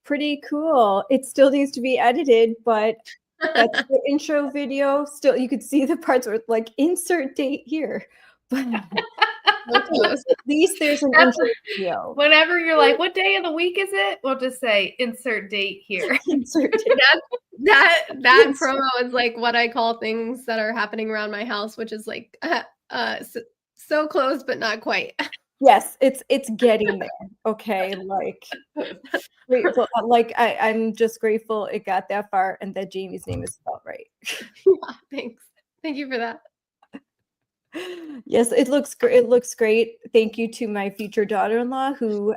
pretty cool. It still needs to be edited, but that's the intro video. Still, you could see the parts where it's like insert date here. But at least there's an intro video. Whenever you're like, what day of the week is it? We'll just say insert date here. Insert date. That promo is like what I call things that are happening around my house, which is like so close but not quite. Yes, it's getting there. Okay, I'm just grateful it got that far and that Jamie's name is spelled right. Yeah, thanks. Thank you for that. Yes, it looks great. It looks great. Thank you to my future daughter-in-law who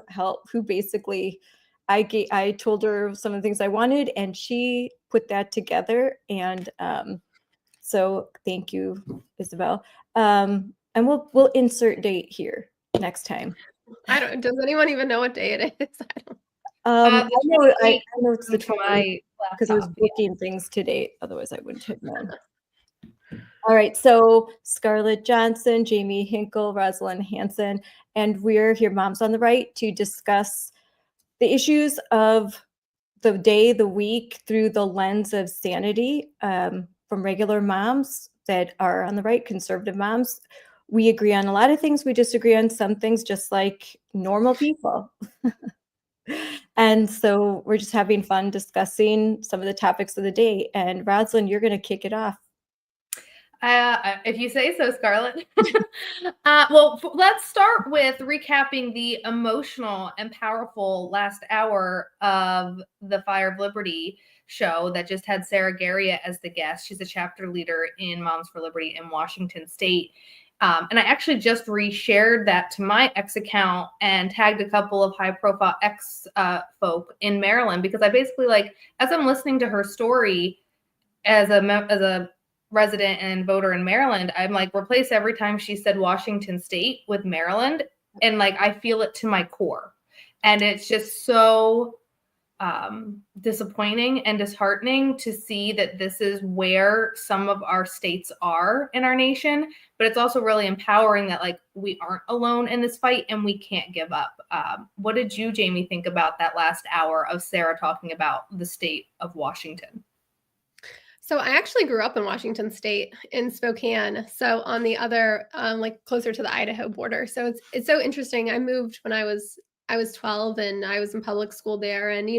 basically I told her some of the things I wanted and she put that together. And so thank you, Isabel. And we'll insert date here next time. Does anyone even know what day it is? I know it's the 20th because I was booking things to date. Otherwise I wouldn't have known. All right, so Scarlett Johnson, Jamie Hinkle, Rosalind, Hanson, and we're here, Moms on the Right, to discuss the issues of the day, the week, through the lens of sanity, from regular moms that are on the right, conservative moms. We agree on a lot of things. We disagree on some things, just like normal people. And so we're just having fun discussing some of the topics of the day. And Rosalind, you're going to kick it off. If you say so, Scarlett. Well, let's start with recapping the emotional and powerful last hour of the Fire of Liberty show that just had Sarah Garriott as the guest. She's a chapter leader in Moms for Liberty in Washington State. And I actually just reshared that to my X account and tagged a couple of high-profile X folk in Maryland because I basically, like, as I'm listening to her story as a resident and voter in Maryland, I'm like, replace every time she said Washington State with Maryland. And like, I feel it to my core. And it's just so disappointing and disheartening to see that this is where some of our states are in our nation. But it's also really empowering that like we aren't alone in this fight and we can't give up. What did you, Jamie, think about that last hour of Sarah talking about the state of Washington? So I actually grew up in Washington State in Spokane. So on the other, like closer to the Idaho border. So it's so interesting. I moved when I was 12 and I was in public school there and,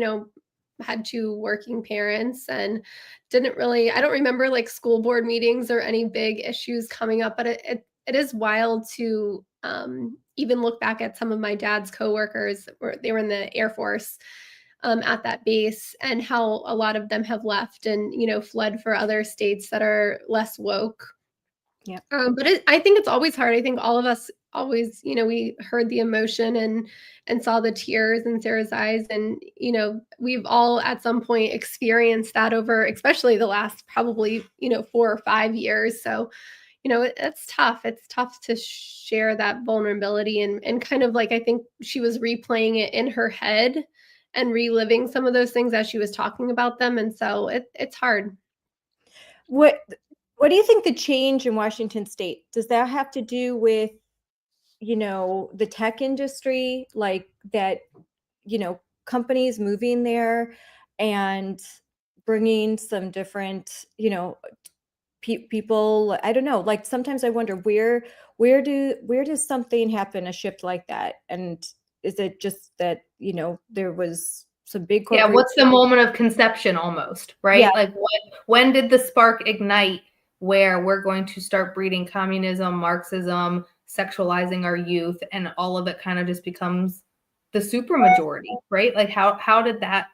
had two working parents and I don't remember like school board meetings or any big issues coming up, but it is wild to even look back at some of my dad's coworkers they were in the Air Force at that base and how a lot of them have left and, fled for other states that are less woke. Yeah. But I think it's always hard. I think all of us always, we heard the emotion and saw the tears in Sarah's eyes. And, we've all at some point experienced that over, especially the last probably, 4 or 5 years. So, it's tough. It's tough to share that vulnerability and kind of like, I think she was replaying it in her head and reliving some of those things as she was talking about them. And so it's hard. What do you think the change in Washington State, does that have to do with, the tech industry, like that, companies moving there and bringing some different, people, I don't know, like sometimes I wonder where does something happen, a shift like that? And is it just that, there was some big Yeah, what's the moment of conception almost, right? Yeah. Like when did the spark ignite where we're going to start breeding communism, Marxism, sexualizing our youth, and all of it kind of just becomes the supermajority, right? Like how did that?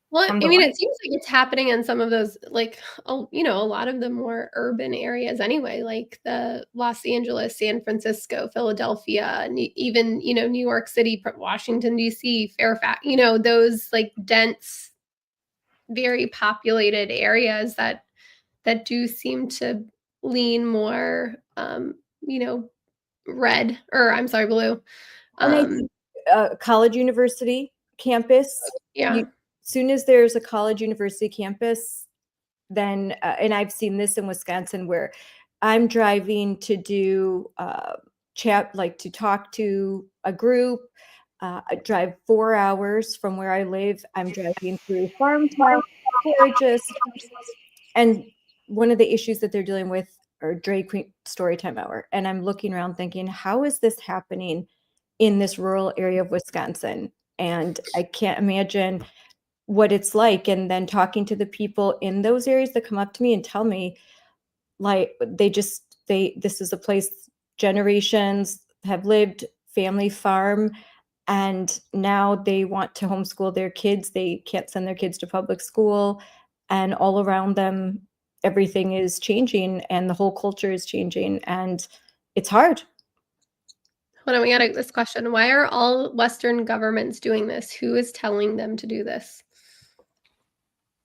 Well, I mean, it seems like it's happening in some of those, like, a lot of the more urban areas anyway, like the Los Angeles, San Francisco, Philadelphia, and even, New York City, Washington, D.C., Fairfax, those like dense, very populated areas that do seem to lean more, red, or I'm sorry, blue. College university campus. Yeah. Soon as there's a college university campus, then, and I've seen this in Wisconsin where I'm driving to do to talk to a group I drive 4 hours from where I live. I'm driving through farm town, gorgeous. And one of the issues that they're dealing with are drag queen storytime hour. And I'm looking around thinking, how is this happening in this rural area of Wisconsin? And I can't imagine what it's like. And then talking to the people in those areas that come up to me and tell me, like, this is a place generations have lived, family farm, and now they want to homeschool their kids. They can't send their kids to public school, and all around them everything is changing and the whole culture is changing, and it's hard. Hold on, we got this question. Why are all Western governments doing this? Who is telling them to do this?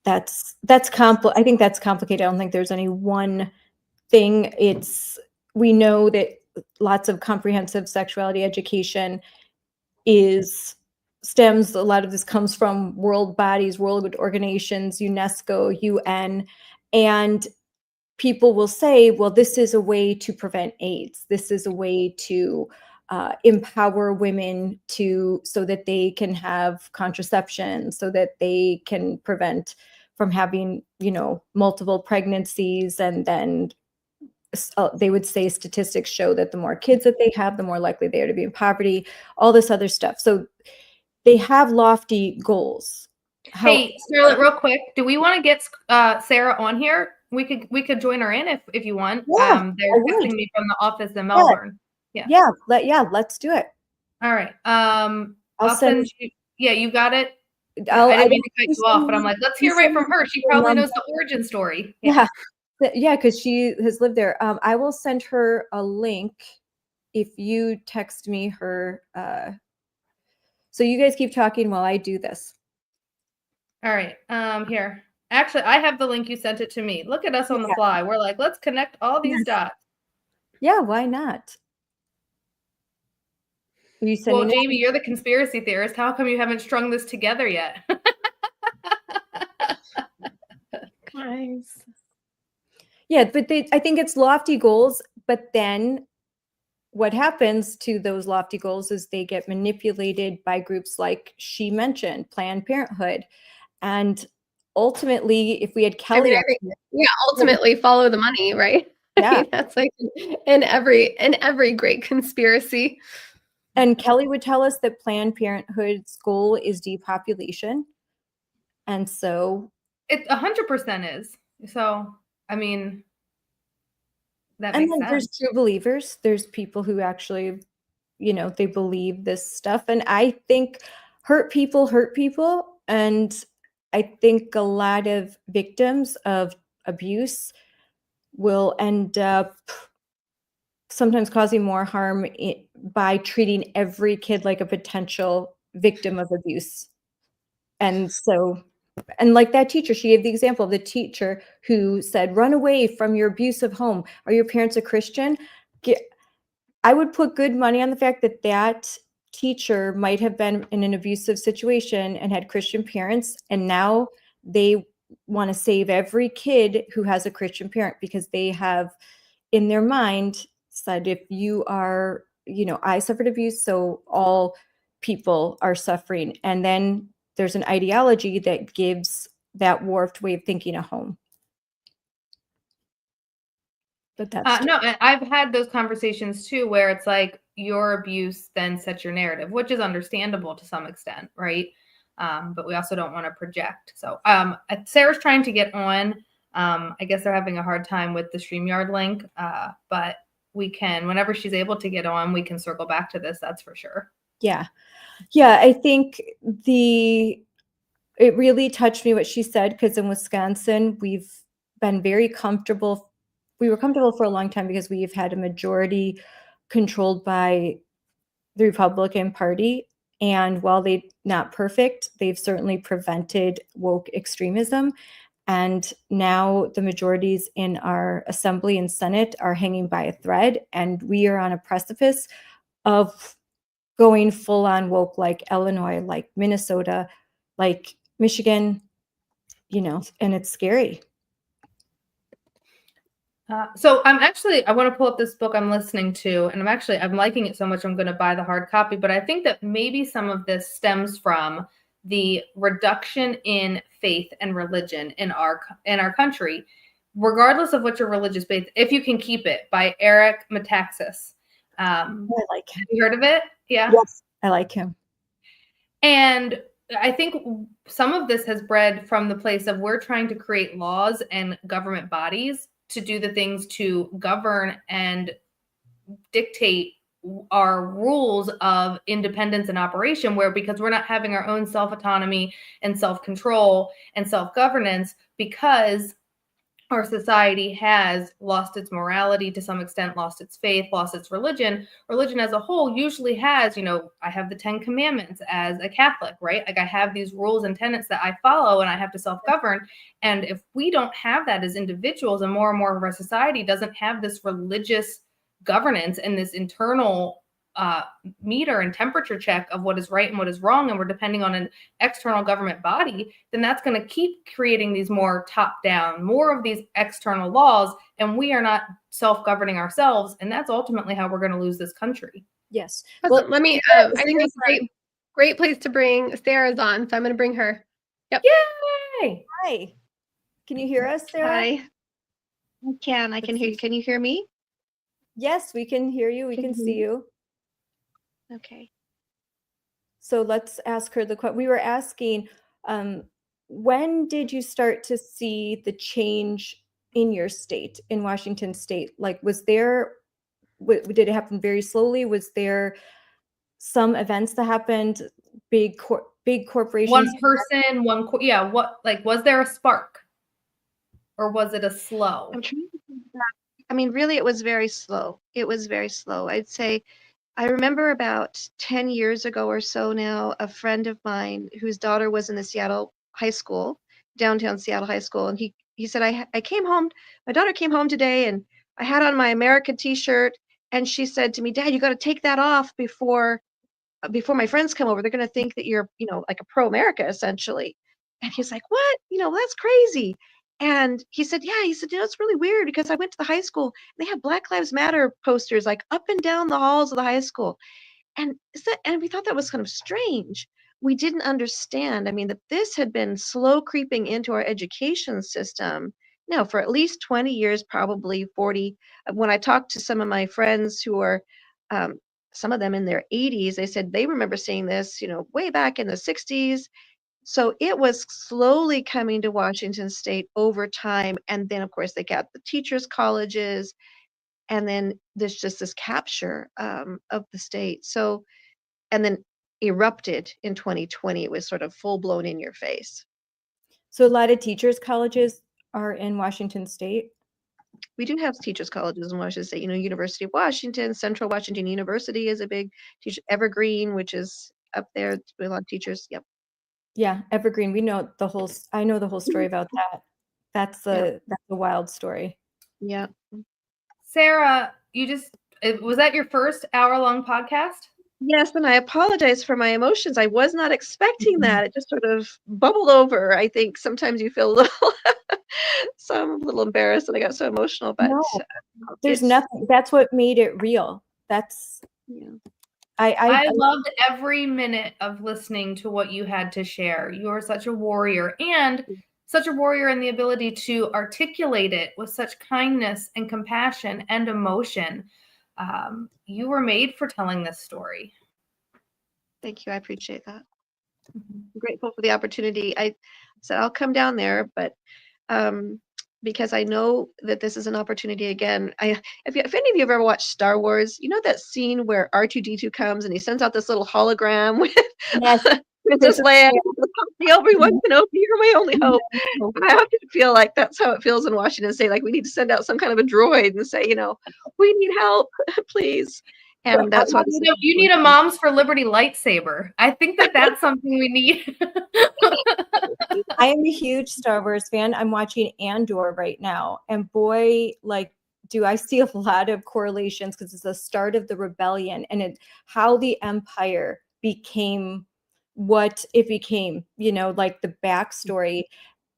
I think that's complicated. I don't think there's any one thing. We know that lots of comprehensive sexuality education stems, a lot of this comes from world bodies, world organizations, UNESCO, UN, and people will say, well, this is a way to prevent AIDS. This is a way to empower women so that they can have contraception, so that they can prevent from having, multiple pregnancies. And then they would say statistics show that the more kids that they have, the more likely they are to be in poverty, all this other stuff. So they have lofty goals. Hey, Scarlett, real quick, do we want to get Sarah on here? We could join her in if you want. Yeah, they're texting me from the office in Melbourne. Yeah, let's do it. All right. I'll send you. Yeah, you got it. I didn't mean to cut you off, but I'm like, let's hear right from her. She probably knows the origin story. Yeah, because she has lived there. I will send her a link if you text me her. So you guys keep talking while I do this. All right. Here. Actually, I have the link. You sent it to me. Look at us on the fly. We're like, let's connect all these dots. Yeah, why not? Well, Jamie, you're the conspiracy theorist. How come you haven't strung this together yet? Guys. Yeah, but I think it's lofty goals, but then what happens to those lofty goals is they get manipulated by groups like she mentioned, Planned Parenthood. And ultimately, if we had Kelly, ultimately follow the money, right? Yeah. I mean, that's like in every great conspiracy. And Kelly would tell us that Planned Parenthood's goal is depopulation. And so it 100% is. So, I mean, that makes sense. There's true believers. There's people who actually, they believe this stuff. And I think hurt people. And I think a lot of victims of abuse will end up sometimes causing more harm by treating every kid like a potential victim of abuse. And like that teacher, she gave the example of the teacher who said, run away from your abusive home. Are your parents a Christian? I would put good money on the fact that teacher might have been in an abusive situation and had Christian parents. And now they want to save every kid who has a Christian parent because they have in their mind said, if you are, I suffered abuse, so all people are suffering. And then there's an ideology that gives that warped way of thinking a home. But that's no, I've had those conversations too, where it's like your abuse then sets your narrative, which is understandable to some extent, right? But we also don't want to project. So Sarah's trying to get on. I guess they're having a hard time with the StreamYard link, but we can, whenever she's able to get on, we can circle back to this. That's for sure. Yeah. I think it really touched me what she said, because in Wisconsin, we've been very comfortable. We were comfortable for a long time because we've had a majority controlled by the Republican Party. And while they're not perfect, they've certainly prevented woke extremism. And now the majorities in our Assembly and Senate are hanging by a thread. And we are on a precipice of going full on woke, like Illinois, like Minnesota, like Michigan, and it's scary. So I want to pull up this book I'm listening to, and I'm liking it so much I'm going to buy the hard copy. But I think that maybe some of this stems from the reduction in faith and religion in our country, regardless of what your religious faith, if you can keep it, by Eric Metaxas. I like him. Have you heard of it? Yeah. Yes, I like him. And I think some of this has bred from the place of we're trying to create laws and government bodies to do the things to govern and dictate our rules of independence and operation, where because we're not having our own self-autonomy and self-control and self-governance, because our society has lost its morality to some extent, lost its faith, lost its religion. Religion as a whole usually has, I have the 10 Commandments as a Catholic, right? Like I have these rules and tenets that I follow and I have to self-govern. And if we don't have that as individuals, and more of our society doesn't have this religious governance and this internal meter and temperature check of what is right and what is wrong, and we're depending on an external government body, then that's going to keep creating these more top-down, more of these external laws, and we are not self-governing ourselves, and that's ultimately how we're going to lose this country. Yes. Well, let me. I think it's a great place to bring Sarah's on, so I'm going to bring her. Yep. Yay! Hi. Can you hear us, Sarah? Hi. I can. I can hear you. Can you hear me? Yes, we can hear you. We can see you. Okay. So let's ask her the question. We were asking, when did you start to see the change in your state, in Washington state? Like, did it happen very slowly? Was there some events that happened, big corporations? One person, was there a spark? Or was it a slow? I'm trying to think back. I mean, really, it was very slow. It was very slow. I'd say I remember about 10 years ago or so now, a friend of mine whose daughter was in the Seattle high school, downtown Seattle high school, and he said, I came home, my daughter came home today, and I had on my America t-shirt, and she said to me, Dad, you got to take that off before my friends come over. They're going to think that you're, like a pro-America, essentially. And he's like, what? That's crazy. And he said, yeah, it's really weird because I went to the high school and they had Black Lives Matter posters like up and down the halls of the high school. And we thought that was kind of strange. We didn't understand, that this had been slow creeping into our education system now for at least 20 years, probably 40. When I talked to some of my friends who are, some of them in their 80s, they said they remember seeing this, way back in the 60s. So it was slowly coming to Washington State over time. And then, of course, they got the teachers' colleges. And then there's just this capture of the state. So, and then erupted in 2020. It was sort of full blown in your face. So a lot of teachers' colleges are in Washington State? We do have teachers' colleges in Washington State. University of Washington, Central Washington University is a big teacher. Evergreen, which is up there, a lot of teachers. Yep. Yeah, Evergreen. I know the whole story about that. That's a wild story. Yeah. Sarah, was that your first hour-long podcast? Yes, and I apologize for my emotions. I was not expecting that. It just sort of bubbled over. I think sometimes you feel a little, so I'm a little embarrassed that I got so emotional, but no, there's nothing. That's what made it real. I loved every minute of listening to what you had to share. You are such a warrior, and such a warrior in the ability to articulate it with such kindness and compassion and emotion. You were made for telling this story. Thank you. I appreciate that. I'm grateful for the opportunity. I said I'll come down there, but because I know that this is an opportunity again. If any of you have ever watched Star Wars, you know that scene where R2-D2 comes and he sends out this little hologram with Princess Leia. Everyone can open. You're my only hope. I often feel like that's how it feels in Washington State. Like we need to send out some kind of a droid and say, we need help, please. And that's what you need a Moms for Liberty lightsaber. I think that's something we need. I am a huge Star Wars fan. I'm watching Andor right now, and boy, do I see a lot of correlations because it's the start of the rebellion and how the Empire became what it became. The backstory,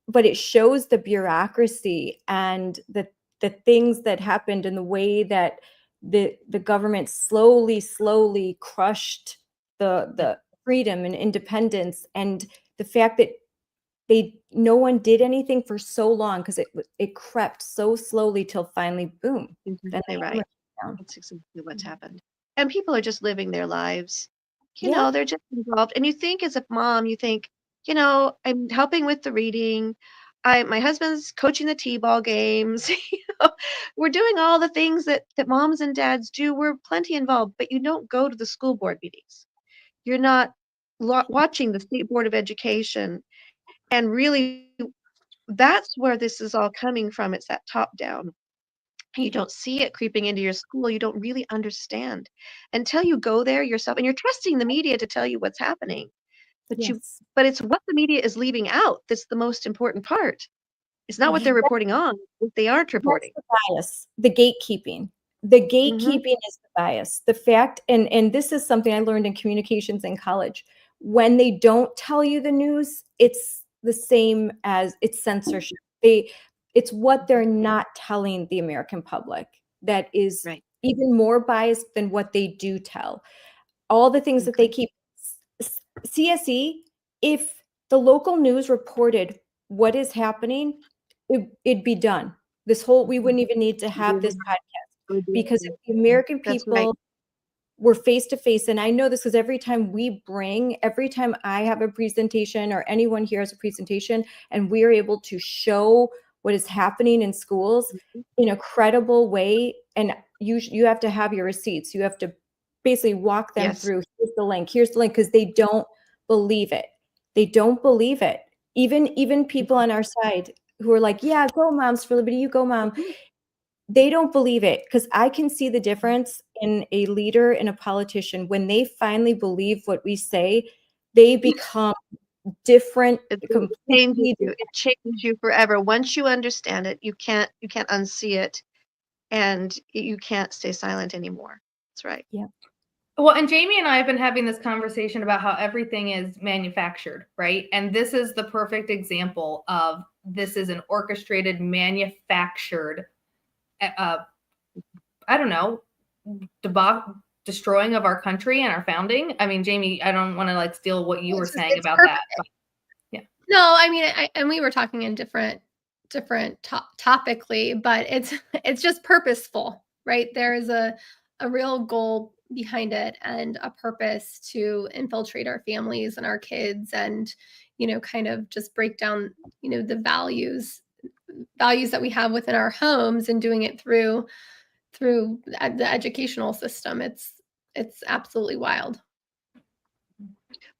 but it shows the bureaucracy and the the things that happened and the way that the government slowly crushed the freedom and independence, and the fact that no one did anything for so long because it crept so slowly till finally, boom. Exactly right. Down. That's exactly what's happened. And people are just living their lives. You Yeah. know, they're just involved. And you think as a mom, you think, you know, I'm helping with the reading. My husband's coaching the t-ball games. You know, we're doing all the things that moms and dads do. We're plenty involved, but you don't go to the school board meetings. You're not watching the State Board of Education. And really, that's where this is all coming from. It's that top down. You don't see it creeping into your school. You don't really understand until you go there yourself, and you're trusting the media to tell you what's happening. Yes. But it's what the media is leaving out that's the most important part. It's not what Yeah. they're reporting on, what they aren't reporting. That's the bias, the gatekeeping. The Mhm. gatekeeping is the bias. The fact, and this is something I learned in communications in college. When they don't tell you the news, it's the same as it's censorship. It's what they're not telling the American public that is Right. even more biased than what they do tell. All the things that they keep. CSE, if the local news reported what is happening, it'd be done. We wouldn't even need to have this podcast, because if the American That's right. people were face to face, and I know this because every time I have a presentation or anyone here has a presentation, and we are able to show what is happening in schools in a credible way, and you have to have your receipts. You have to basically walk them Yes. through. Here's the link, because they don't believe it. They don't believe it. Even people on our side who are like, yeah, go Moms for Liberty, you go Mom. They don't believe it, because I can see the difference in a leader and a politician. When they finally believe what we say, they become different. It Completely. changes you forever. Once you understand it, you can't unsee it, and you can't stay silent anymore. That's right. Yeah. Well, and Jamie and I have been having this conversation about how everything is manufactured, right? And this is the perfect example of this is an orchestrated, manufactured, I don't know, destroying of our country and our founding. I mean, Jamie, I don't want to like steal what you were saying about that. But, yeah. No, I mean, and we were talking in different topically, but it's just purposeful, right? There is a real goal behind it and a purpose to infiltrate our families and our kids, and kind of just break down the values that we have within our homes, and doing it through the educational system. It's absolutely wild.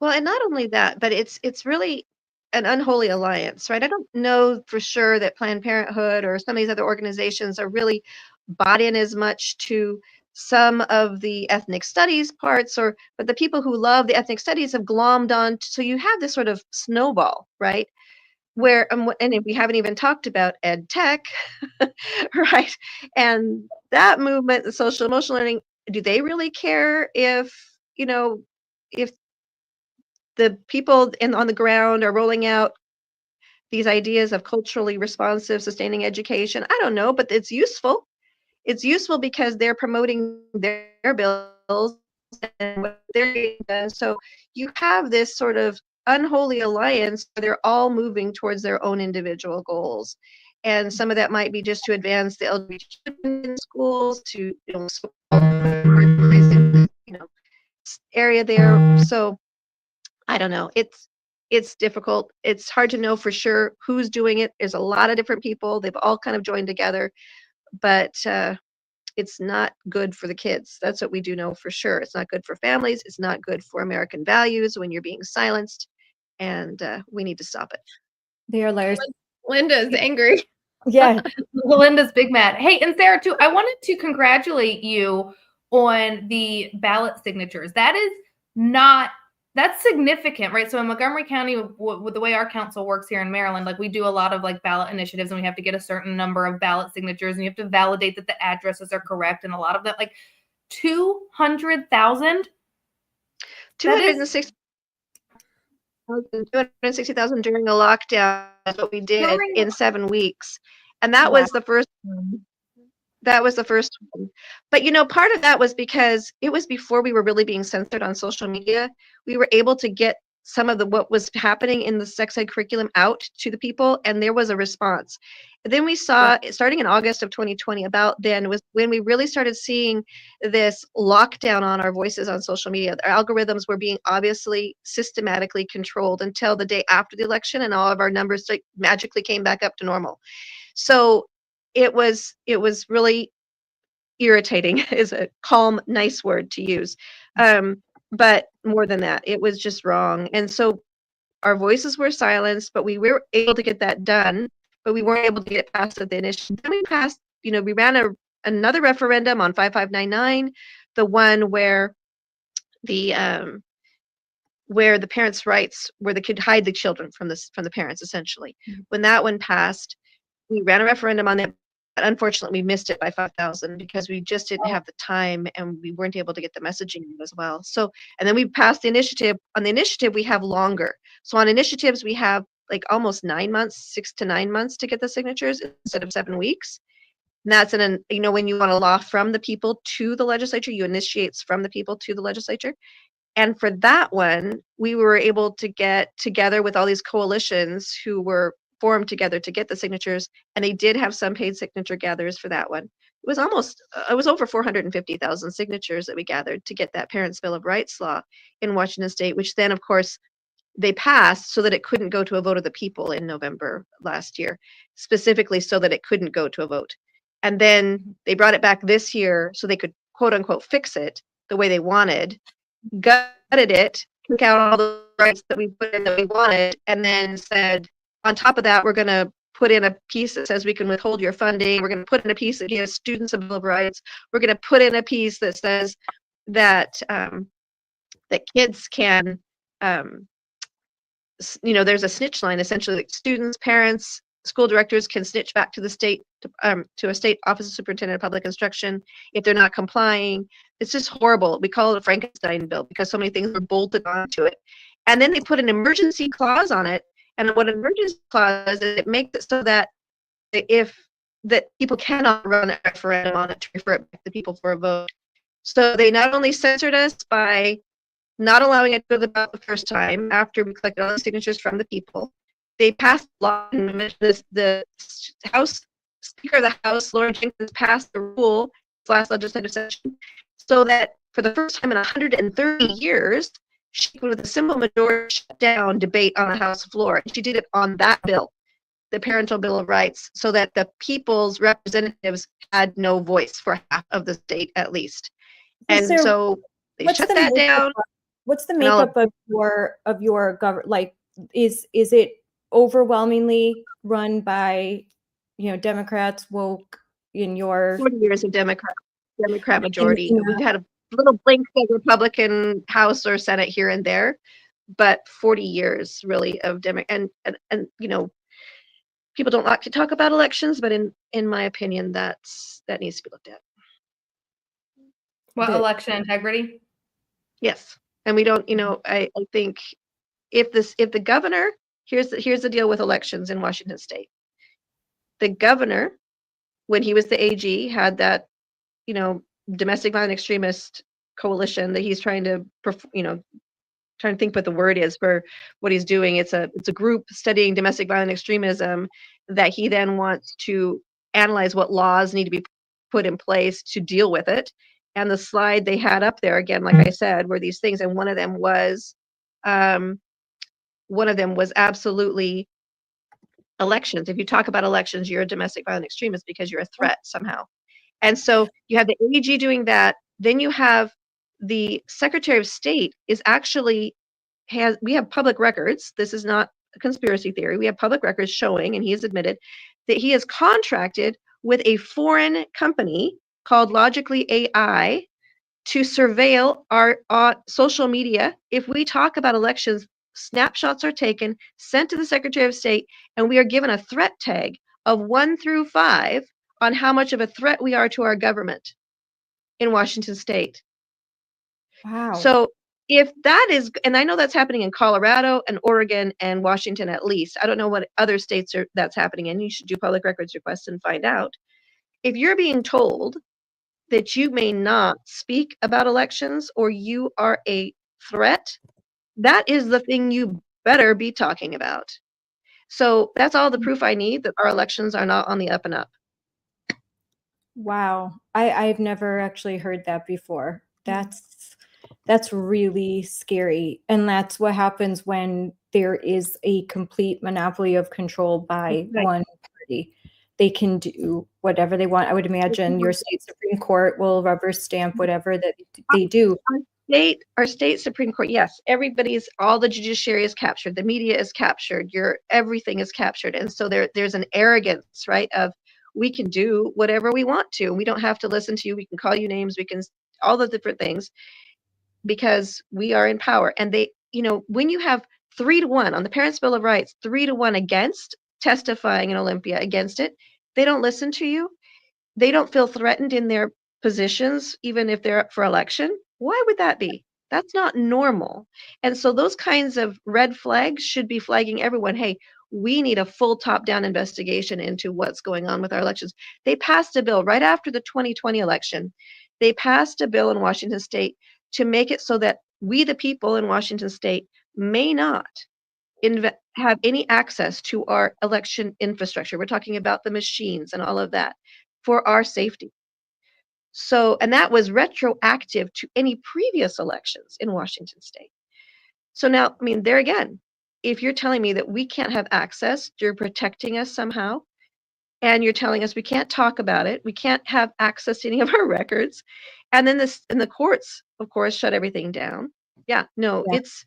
Well, and not only that, but it's really an unholy alliance, right? I don't know for sure that Planned Parenthood or some of these other organizations are really bought in as much to some of the ethnic studies parts, but the people who love the ethnic studies have glommed on. So you have this sort of snowball, right? Where and we haven't even talked about ed tech, right? And that movement, the social emotional learning, do they really care if if the people on the ground are rolling out these ideas of culturally responsive, sustaining education? I don't know, but it's useful. It's useful because they're promoting their bills and what they're getting done. So you have this sort of unholy alliance where they're all moving towards their own individual goals. And some of that might be just to advance the LGBT in schools, to area there. So I don't know. It's difficult. It's hard to know for sure who's doing it. There's a lot of different people. They've all kind of joined together, but it's not good for the kids. That's what we do know for sure. It's not good for families. It's not good for American values when you're being silenced, and we need to stop it. They are liars. Linda's angry. Yeah. Linda's big mad. Hey, and Sarah too, I wanted to congratulate you on the ballot signatures. That's significant, right? So in Montgomery County, with the way our council works here in Maryland, like we do a lot of like ballot initiatives, and we have to get a certain number of ballot signatures, and you have to validate that the addresses are correct. And a lot of that, like 200,000. 260,000 during the lockdown is what we did in 7 weeks. And that was the first time That was the first one. But part of that was because it was before we were really being censored on social media. We were able to get some of what was happening in the sex ed curriculum out to the people, and there was a response. And then we saw, starting in August of 2020, about then was when we really started seeing this lockdown on our voices on social media. Our algorithms were being obviously systematically controlled until the day after the election, and all of our numbers magically came back up to normal. So it was really irritating is a calm, nice word to use. But more than that, it was just wrong. And so our voices were silenced, but we were able to get that done, but we weren't able to get past the initiative. Then we passed, we ran another referendum on 5599, the one where the parents' rights, where they could hide the children from the parents, essentially. When that one passed, we ran a referendum on that. But unfortunately, we missed it by 5,000 because we just didn't have the time, and we weren't able to get the messaging as well. So, and then we passed the initiative. On the initiative, we have longer. So on initiatives, we have like almost 9 months, 6 to 9 months to get the signatures instead of 7 weeks. And that's when you want a law from the people to the legislature, you initiate from the people to the legislature. And for that one, we were able to get together with all these coalitions who were formed together to get the signatures, and they did have some paid signature gatherers for that one. It was over 450,000 signatures that we gathered to get that Parents' Bill of Rights law in Washington State, which then, of course, they passed so that it couldn't go to a vote of the people in November last year, specifically so that it couldn't go to a vote. And then they brought it back this year so they could, quote unquote, fix it the way they wanted, gutted it, took out all the rights that we put in that we wanted, and then said, on top of that, we're going to put in a piece that says we can withhold your funding. We're going to put in a piece that gives students a Bill of Rights. We're going to put in a piece that says that that kids can, there's a snitch line, essentially, like students, parents, school directors can snitch back to the state, to a state office of superintendent of public instruction if they're not complying. It's just horrible. We call it a Frankenstein bill because so many things were bolted onto it. And then they put an emergency clause on it. And what an emergency clause is, it makes it so that that people cannot run a referendum on it to refer it back to people for a vote. So they not only censored us by not allowing it to go to the ballot the first time after we collected all the signatures from the people, they passed a law, and the House Speaker of the House, Laura Jenkins, passed the rule last legislative session so that for the first time in 130 years, she could, with a simple majority, shut down debate on the House floor. She did it on that bill, the Parental Bill of Rights, so that the people's representatives had no voice for half of the state, at least. And so they shut that down. What's the makeup of your government? Like, is it overwhelmingly run by, Democrats, woke in your 40 years of Democrat majority? We've had a little blink of Republican House or Senate here and there, but 40 years really of Democrat. And people don't like to talk about elections, but in my opinion, that needs to be looked at. What, election integrity? Yes. And we don't, I think if the governor, here's the deal with elections in Washington State. The governor, when he was the AG, had that, domestic violent extremist coalition that he's trying to think what the word is for what he's doing. It's a group studying domestic violent extremism that he then wants to analyze what laws need to be put in place to deal with it. And the slide they had up there, again, like I said, were these things, and one of them was absolutely elections. If you talk about elections, you're a domestic violent extremist because you're a threat somehow. And so you have the AG doing that. Then you have the Secretary of State we have public records. This is not a conspiracy theory. We have public records showing, and he has admitted that he is contracted with a foreign company called Logically AI to surveil our social media. If we talk about elections, snapshots are taken, sent to the Secretary of State, and we are given a threat tag of 1 through 5 on how much of a threat we are to our government in Washington State. Wow. So if that is, and I know that's happening in Colorado and Oregon and Washington at least. I don't know what other states that's happening in. You should do public records requests and find out. if you're being told that you may not speak about elections or you are a threat, that is the thing you better be talking about. So that's all the proof I need that our elections are not on the up and up. Wow. I've never actually heard that before. That's really scary. And that's what happens when there is a complete monopoly of control by Right. one party. They can do whatever they want. I would imagine your state Supreme Court will rubber stamp whatever that they do. Our state Supreme Court, yes, all the judiciary is captured, the media is captured, everything is captured. And so there's an arrogance, right, of we can do whatever we want to. We don't have to listen to you. We can call you names. We can all the different things because we are in power. And they, when you have 3-1 on the Parents' Bill of Rights, 3-1 against testifying in Olympia against it, they don't listen to you. They don't feel threatened in their positions, even if they're up for election. Why would that be? That's not normal. And so those kinds of red flags should be flagging everyone. Hey, we need a full top-down investigation into what's going on with our elections. They passed a bill right after the 2020 election. They passed a bill in Washington State to make it so that we, the people in Washington State, may not have any access to our election infrastructure. We're talking about the machines and all of that for our safety. So, and that was retroactive to any previous elections in Washington State. So now, I mean, there again, if you're telling me that we can't have access, you're protecting us somehow, and you're telling us we can't talk about it, we can't have access to any of our records, and then the courts, of course, shut everything down. Yeah, no, it's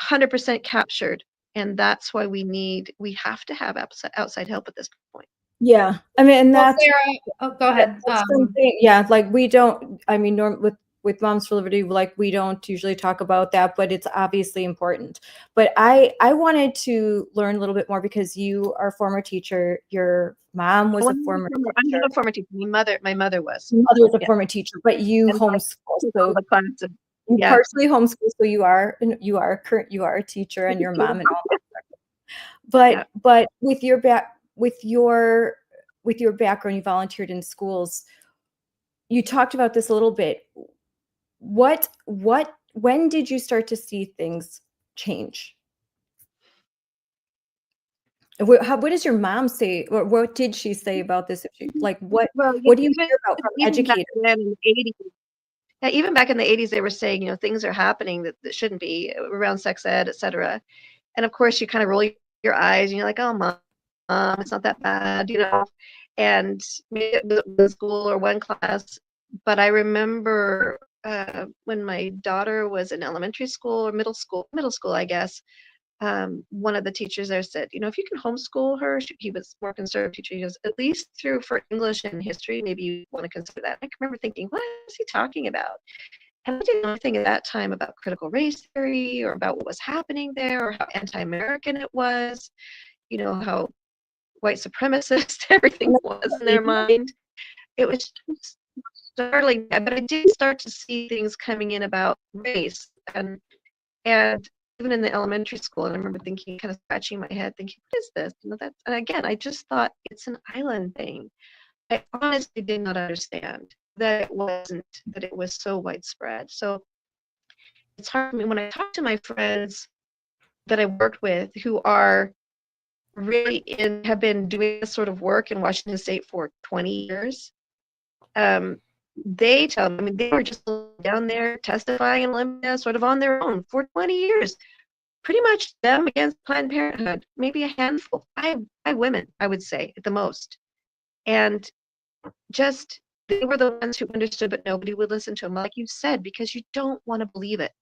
100% captured, and that's why we have to have outside help at this point. Yeah, I mean, and Well, that's Sarah, go ahead. something, yeah, like we don't. I mean, with Moms for Liberty, like we don't usually talk about that, but it's obviously important. But I wanted to learn a little bit more because you are a former teacher. Your mom was a former teacher. I'm not a former teacher. My mother was. Your mother was a former teacher, but you homeschool. So you partially homeschool, so you are a teacher, and your mom and all that. But with your background, you volunteered in schools. You talked about this a little bit. When did you start to see things change? What does your mom say, or what did she say about this? What do you hear about from educators? Even back in the 80s, they were saying, things are happening that shouldn't be around sex ed, et cetera. And of course, you kind of roll your eyes and you're like, oh, mom, it's not that bad, and maybe it was one school or one class. But I remember when my daughter was in elementary school or middle school, I guess, one of the teachers there said, if you can homeschool her, he was more conservative teacher, he goes, at least for English and history, maybe you want to consider that. I remember thinking, what is he talking about? And I didn't know anything at that time about critical race theory or about what was happening there or how anti-American it was, how white supremacist everything was in their mind. It was just startling, but I did start to see things coming in about race and even in the elementary school, and I remember thinking, kind of scratching my head, thinking, what is this? And again, I just thought it's an island thing. I honestly did not understand that it was so widespread. So it's hard for me when I talk to my friends that I worked with who are really have been doing this sort of work in Washington State for 20 years. They tell me, they were just down there testifying in Olympia sort of on their own for 20 years. Pretty much them against Planned Parenthood, maybe a handful, five women, I would say, at the most. And just, they were the ones who understood, but nobody would listen to them, like you said, because you don't want to believe it.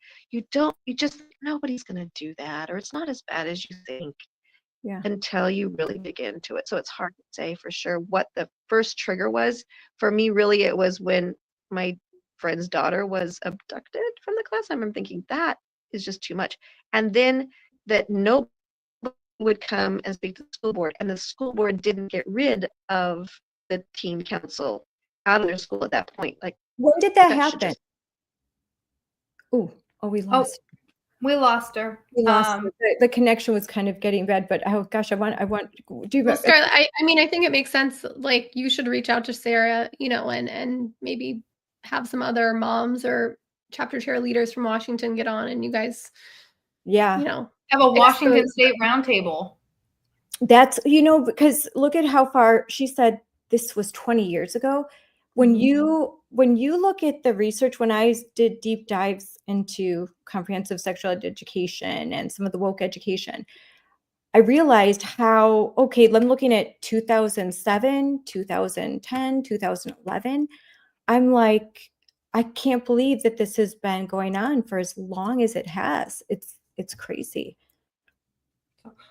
Nobody's going to do that, or it's not as bad as you think. Yeah. Until you really dig into it. So it's hard to say for sure what the first trigger was. For me, really, it was when my friend's daughter was abducted from the class. I remember thinking that is just too much. And then that nobody would come and speak to the school board. And the school board didn't get rid of the teen council out of their school at that point. Like, when did that happen? We lost. We lost her. We lost her. The connection was kind of getting bad, but oh gosh, I want. Do you? Well, Scarlett, I mean, I think it makes sense. Like, you should reach out to Sarah, and maybe have some other moms or chapter chair leaders from Washington get on, and you guys, Yeah, have a Washington State roundtable. That's because look at how far she said this was 20 years ago. When you look at the research, when I did deep dives into comprehensive sexual education and some of the woke education, I realized how, okay, I'm looking at 2007, 2010, 2011. I'm like, I can't believe that this has been going on for as long as it has. It's crazy.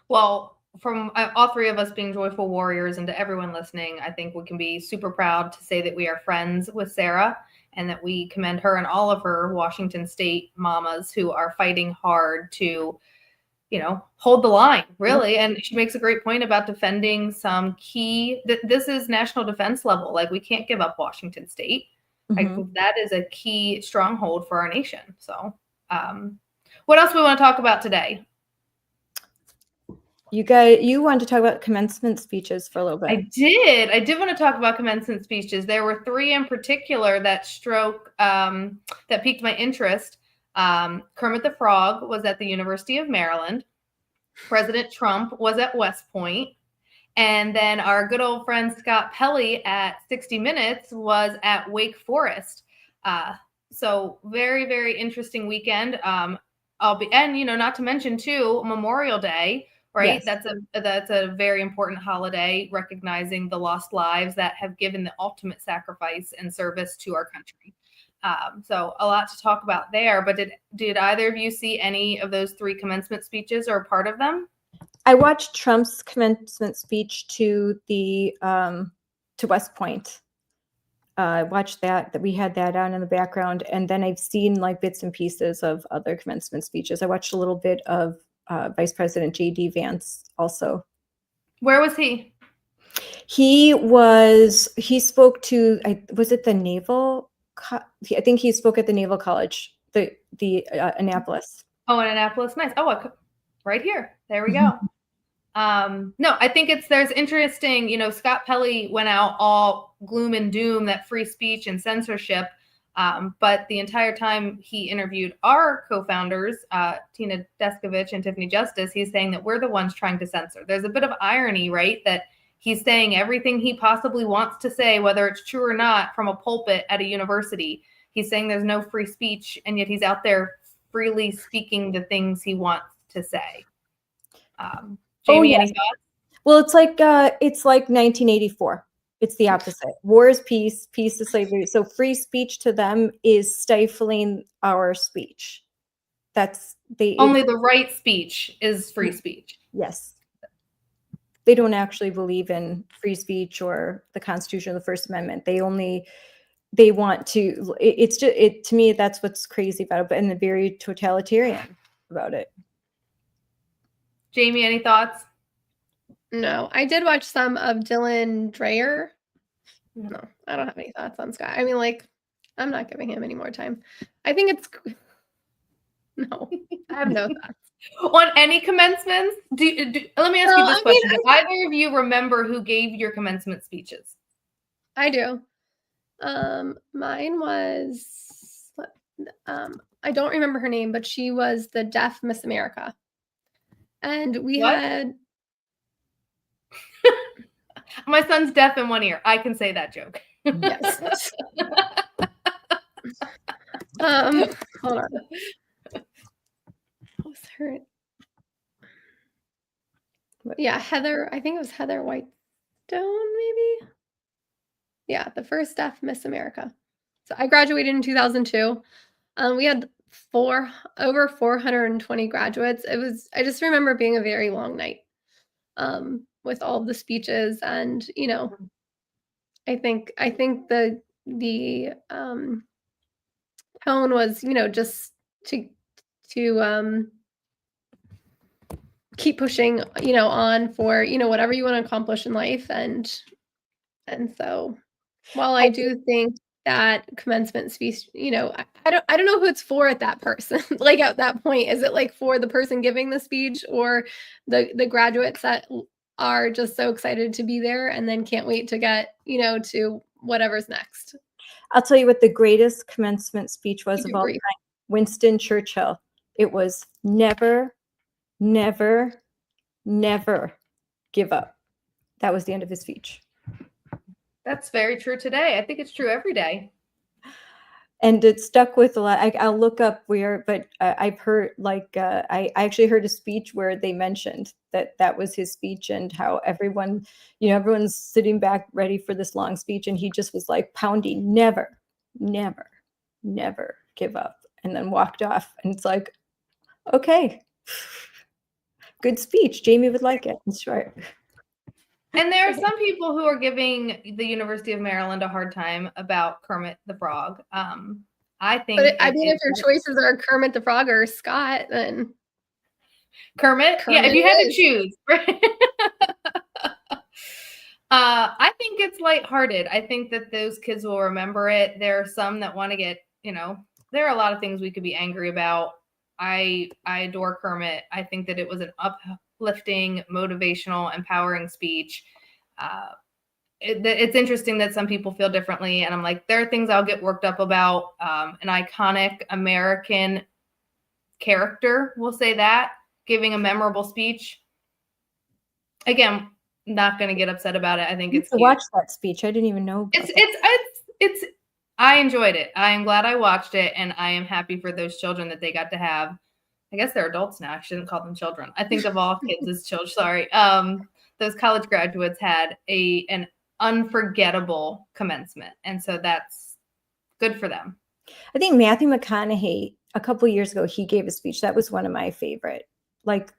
Well, from all three of us being joyful warriors and to everyone listening, I think we can be super proud to say that we are friends with Sarah and that we commend her and all of her Washington State mamas who are fighting hard to, hold the line, really. And she makes a great point about defending some key, this is national defense level. Like, we can't give up Washington State. That is a key stronghold for our nation. So what else do we want to talk about today? You wanted to talk about commencement speeches for a little bit. I did want to talk about commencement speeches. There were three in particular that piqued my interest. Kermit the Frog was at the University of Maryland. President Trump was at West Point. And then our good old friend Scott Pelley at 60 Minutes was at Wake Forest. So very, very interesting weekend. And not to mention too, Memorial Day. Right. Yes. That's a very important holiday, recognizing the lost lives that have given the ultimate sacrifice and service to our country. So a lot to talk about there. But did either of you see any of those three commencement speeches or part of them? I watched Trump's commencement speech to West Point. I watched that we had that on in the background, and then I've seen like bits and pieces of other commencement speeches. I watched a little bit of Vice President J.D. Vance also. Where was he? He spoke to, was it the Naval? I think he spoke at the Naval College, the Annapolis. Oh, in Annapolis. Nice. Oh, right here. There we go. No, I think there's interesting, Scott Pelley went out all gloom and doom, that free speech and censorship. But the entire time he interviewed our co-founders, Tina Descovich and Tiffany Justice, he's saying that we're the ones trying to censor. There's a bit of irony, right? That he's saying everything he possibly wants to say, whether it's true or not, from a pulpit at a university. He's saying there's no free speech, and yet he's out there freely speaking the things he wants to say. Jamie, any thoughts? Well, it's like 1984. It's the opposite. War is peace, peace is slavery. So free speech to them is stifling our speech. Only the right speech is free speech. Yes. They don't actually believe in free speech or the Constitution or the First Amendment. They want to, to me, that's what's crazy about it, and the very totalitarian about it. Jamie, any thoughts? No, I did watch some of Dylan Dreyer. No, I don't have any thoughts on Scott. I mean, I'm not giving him any more time. I think no, I have no thoughts. On any commencements? Let me ask you this question. Do either of you remember who gave your commencement speeches? I do. Mine was, I don't remember her name, but she was the deaf Miss America. And we had... My son's deaf in one ear. I can say that joke. Yes. Hold on. What was her? Yeah, Heather. I think it was Heather Whitestone, maybe. Yeah, the first deaf Miss America. So I graduated in 2002. We had over 420 graduates. I just remember it being a very long night. With all of the speeches, and I think the tone was just to keep pushing on for whatever you want to accomplish in life, and so while I do think that commencement speech, you know, I don't know who it's for at that person. Like at that point, is it like for the person giving the speech or the graduates that are just so excited to be there and then can't wait to get, you know, to whatever's next? I'll tell you what the greatest commencement speech was Keep of it all brief. time. Winston Churchill. It was never, never, never give up. That was the end of his speech. That's very true today. I think it's true every day. And it stuck with a lot. I'll look up where, but I've heard like I actually heard a speech where they mentioned that was his speech and how everyone, you know, everyone's sitting back ready for this long speech, and he just was like pounding, never, never, never give up, and then walked off. And it's like, okay, good speech. Jamie would like it. That's right. And there are some people who are giving the University of Maryland a hard time about Kermit the Frog. I think, But I mean, if your choices are Kermit the Frog or Scott, then Kermit, yeah, if you had to choose, right? I think it's lighthearted. I think that those kids will remember it. There are some that want to get, you know, there are a lot of things we could be angry about. I adore Kermit. I think that it was an uplifting, motivational, empowering speech. It's interesting that some people feel differently. And I'm like, there are things I'll get worked up about. An iconic American character, we'll say that, giving a memorable speech. Again, not going to get upset about it. I think it's cute. Watch that speech. I didn't even know. It's I enjoyed it. I am glad I watched it, and I am happy for those children that they got to have. I guess they're adults now. I shouldn't call them children. I think of all kids as children. Sorry. Those college graduates had an unforgettable commencement, and so that's good for them. I think Matthew McConaughey, a couple of years ago, he gave a speech. That was one of my favorite. Like,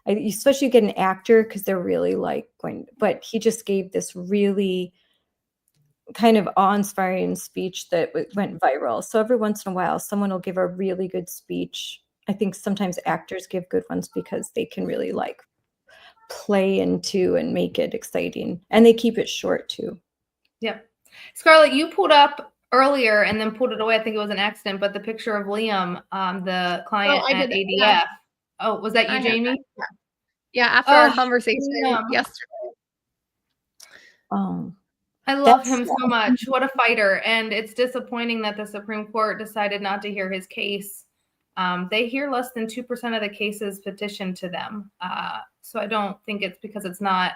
especially you get an actor because they're really like going, but he just gave this really kind of awe-inspiring speech that went viral. So every once in a while, someone will give a really good speech. I think sometimes actors give good ones because they can really like play into and make it exciting, and they keep it short too. Yep. Scarlett, you pulled up earlier and then pulled it away. I think it was an accident, but the picture of Liam, the client at ADF. Yeah. Oh, was that you, Jamie? Yeah, after our conversation yesterday. I love him so much. What a fighter. And it's disappointing that the Supreme Court decided not to hear his case. They hear less than 2% of the cases petitioned to them. So I don't think it's because it's not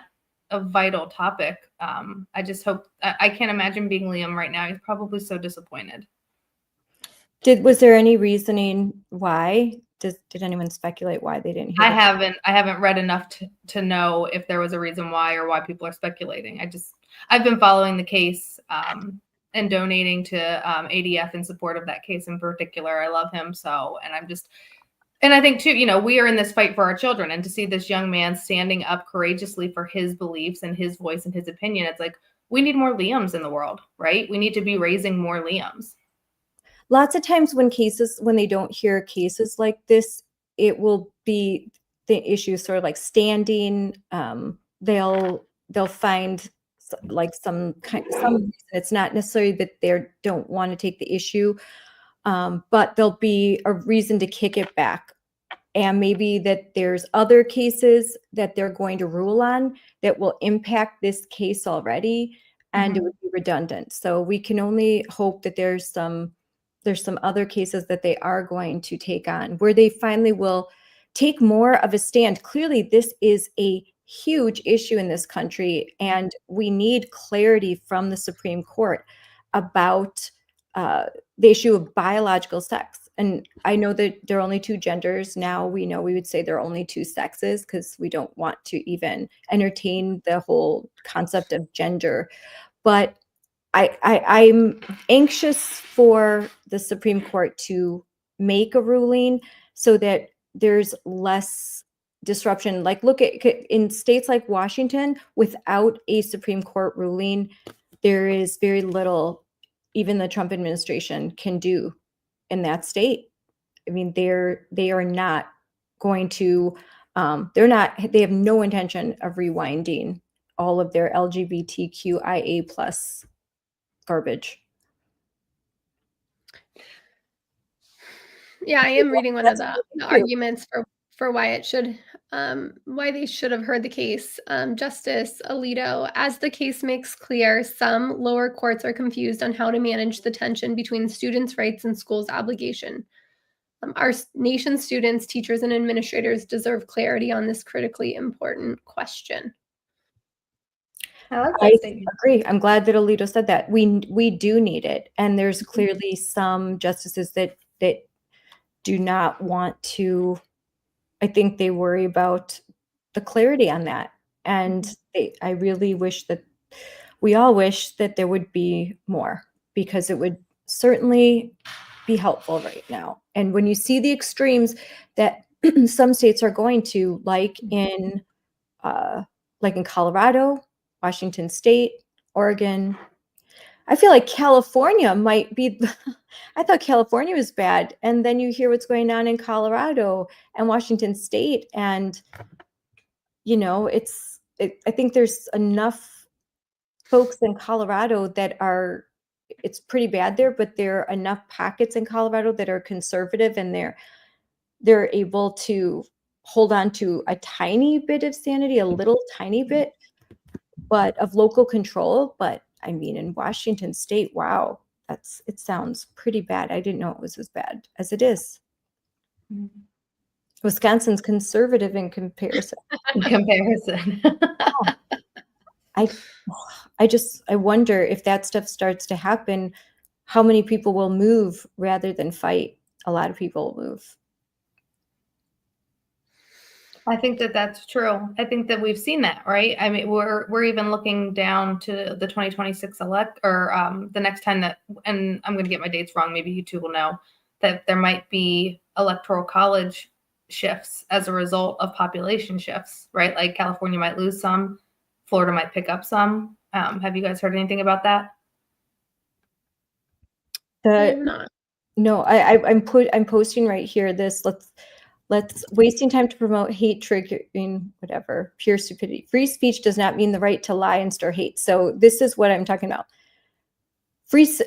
a vital topic. I just hope, I can't imagine being Liam right now. He's probably so disappointed. Was there any reasoning why? Did anyone speculate why they didn't hear I haven't read enough to know if there was a reason why or why people are speculating. I've been following the case and donating to ADF in support of that case in particular. I love him so, and I think too, you know, we are in this fight for our children, and to see this young man standing up courageously for his beliefs and his voice and his opinion, it's like, we need more Liams in the world, right? We need to be raising more Liams. Lots of times when they don't hear cases like this, it will be the issue sort of like standing. They'll find like some reason. It's not necessarily that they don't want to take the issue, but there'll be a reason to kick it back. And maybe that there's other cases that they're going to rule on that will impact this case already, and it would be redundant. So we can only hope that there's some other cases that they are going to take on where they finally will take more of a stand. Clearly, this is a huge issue in this country, and we need clarity from the Supreme Court about the issue of biological sex. And I know that there are only two genders. Now we know we would say there are only two sexes because we don't want to even entertain the whole concept of gender. But I'm anxious for the Supreme Court to make a ruling so that there's less disruption. Like, look at in states like Washington, without a Supreme Court ruling, there is very little even the Trump administration can do in that state. I mean, they are not going to, they have no intention of rewinding all of their LGBTQIA+ garbage. Yeah, I am reading one of That's the cute. arguments for why it should why they should have heard the case. Justice Alito, as the case makes clear, some lower courts are confused on how to manage the tension between students' rights and schools' obligation. Our nation's students, teachers, and administrators deserve clarity on this critically important question. I like I that statement. agree. I'm glad that Alito said that. We do need it, and there's clearly some justices that do not want to. I think they worry about the clarity on that, and I really wish that we all wish that there would be more, because it would certainly be helpful right now. And when you see the extremes that some states are going to, like in Colorado, Washington State, Oregon, I feel like California might be. I thought California was bad, and then you hear what's going on in Colorado and Washington State, and I think there's enough folks in Colorado that are. It's pretty bad there, but there are enough pockets in Colorado that are conservative, and they're able to hold on to a tiny bit of sanity, a little tiny bit, but of local control. But I mean, in Washington State, wow, it sounds pretty bad. I didn't know it was as bad as it is. Wisconsin's conservative in comparison. In comparison. I wonder if that stuff starts to happen, how many people will move rather than fight. A lot of people will move. I think that that's true. I think that we've seen that, right? I mean, we're even looking down to the 2026 elect, or the next time that, and I'm going to get my dates wrong. Maybe you two will know that there might be electoral college shifts as a result of population shifts, right? Like California might lose some, Florida might pick up some. Have you guys heard anything about that? I'm not. No, I'm posting right here. Let's wasting time to promote hate, triggering whatever, pure stupidity. Free speech does not mean the right to lie and stir hate. So this is what I'm talking about.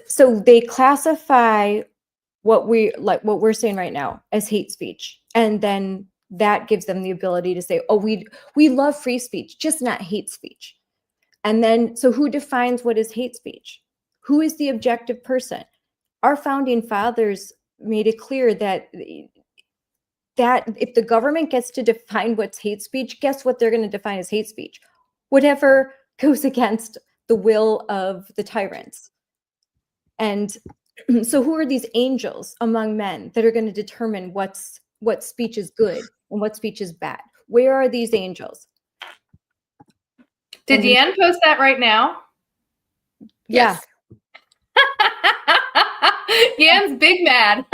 So they classify what we're saying right now as hate speech, and then that gives them the ability to say, oh, we love free speech, just not hate speech. And then, so who defines what is hate speech? Who is the objective person? Our founding fathers made it clear that if the government gets to define what's hate speech, guess what they're going to define as hate speech? Whatever goes against the will of the tyrants. And so who are these angels among men that are going to determine what speech is good and what speech is bad? Where are these angels? Did Yan post that right now? Yes. Yan's big mad.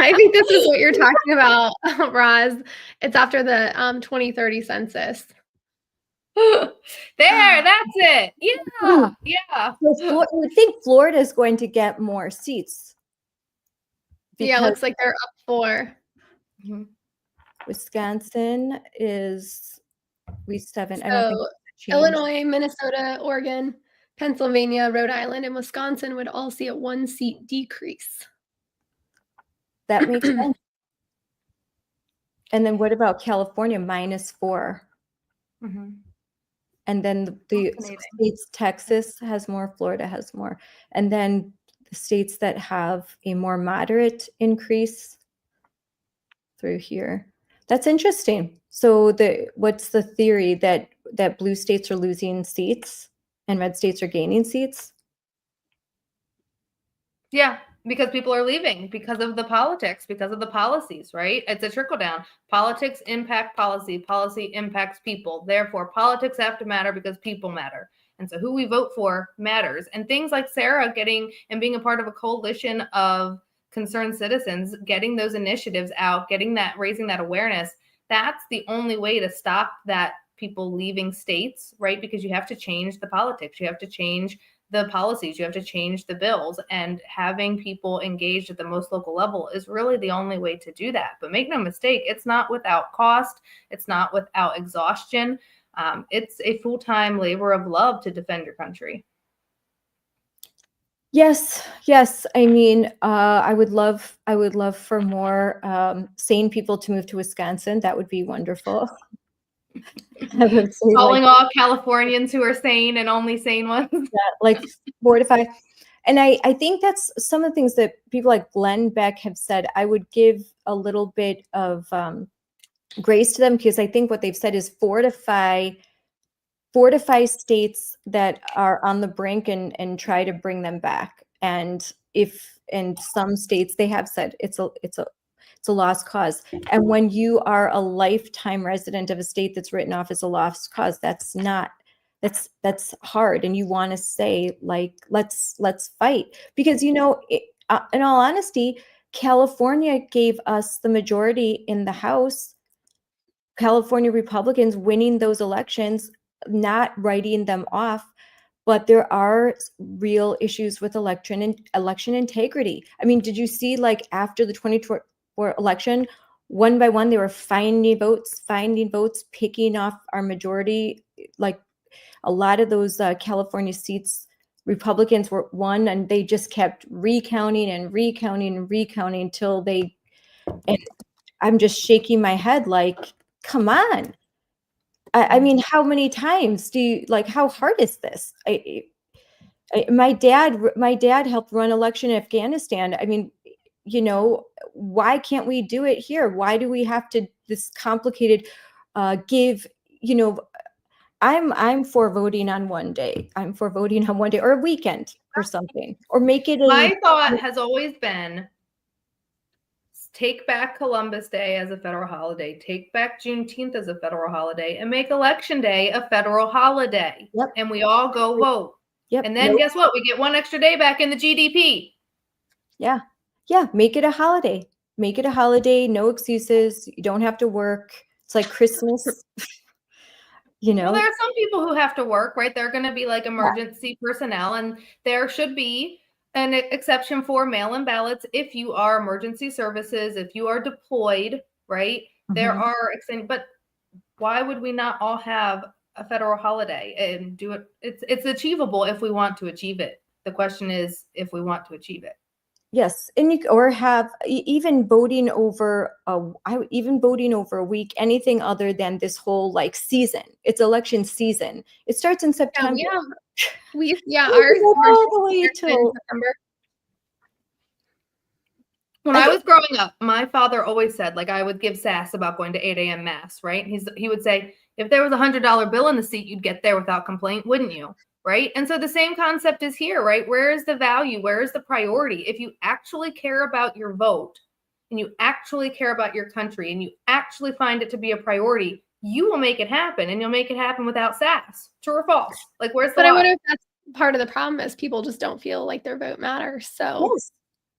I think this is what you're talking about, Roz. It's after the 2030 census. There, that's it. Yeah, yeah. So I think Florida is going to get more seats. Yeah, it looks like they're up 4. Wisconsin is at least 7. So, I don't think Illinois, Minnesota, Oregon, Pennsylvania, Rhode Island, and Wisconsin would all see a 1 seat decrease. That makes sense. And then what about California? -4. And then the states, Texas has more, Florida has more. And then the states that have a more moderate increase through here. That's interesting. So what's the theory that blue states are losing seats and red states are gaining seats? Yeah, because people are leaving because of the politics, because of the policies, right? It's a trickle down. Politics impact policy. Policy impacts people. Therefore, politics have to matter because people matter. And so who we vote for matters. And things like Sarah getting and being a part of a coalition of concerned citizens, getting those initiatives out, raising that awareness, that's the only way to stop that people leaving states, right? Because you have to change the politics. You have to change the policies, you have to change the bills, and having people engaged at the most local level is really the only way to do that. But make no mistake, it's not without cost. It's not without exhaustion. It's a full-time labor of love to defend your country. Yes, yes. I mean, I would love for more sane people to move to Wisconsin. That would be wonderful. I would say Calling all Californians who are sane and only sane ones. yeah, like 4 to 5. And I think that's some of the things that people like Glenn Beck have said. I would give a little bit of grace to them, because I think what they've said is fortify states that are on the brink and try to bring them back. And if in some states they have said it's a lost cause. And when you are a lifetime resident of a state that's written off as a lost cause, that's hard. And you want to say, like, let's fight, because in all honesty, California gave us the majority in the House. California Republicans winning those elections, not writing them off, but there are real issues with election integrity. I mean, did you see, like, after the 2024 election, one by one they were finding votes, picking off our majority? Like, a lot of those California seats, Republicans won, and they just kept recounting until they. And I'm just shaking my head, like, come on. I mean, how many times do you, like, how hard is this? My dad helped run election in Afghanistan. I mean, why can't we do it here? Why do we have to this complicated give, I'm for voting on one day. I'm for voting on one day or a weekend or something, or make it My thought has always been, take back Columbus Day as a federal holiday, take back Juneteenth as a federal holiday, and make Election Day a federal holiday. Yep. And we all go vote. Yep. And then guess what? We get one extra day back in the GDP. Yeah. Yeah. Make it a holiday. Make it a holiday. No excuses. You don't have to work. It's like Christmas. Well, there are some people who have to work, right? They're going to be like emergency personnel, and there should be an exception for mail-in ballots if you are emergency services, if you are deployed, right? Mm-hmm. There are extended, but why would we not all have a federal holiday and do it? It's achievable if we want to achieve it. The question is if we want to achieve it. Yes, and or have even voting over a week, anything other than this whole, like, season. It's election season. It starts in September. Ours all the way till September. When I was growing up, my father always said, like, I would give sass about going to 8 a.m. mass, right? He would say, if there was $100 bill in the seat, you'd get there without complaint, wouldn't you? Right? And so the same concept is here, right? Where is the value? Where is the priority? If you actually care about your vote and you actually care about your country and you actually find it to be a priority, you will make it happen, and you'll make it happen without sass. True or false? Like, where's the But lie? I wonder if that's part of the problem is people just don't feel like their vote matters. So yes,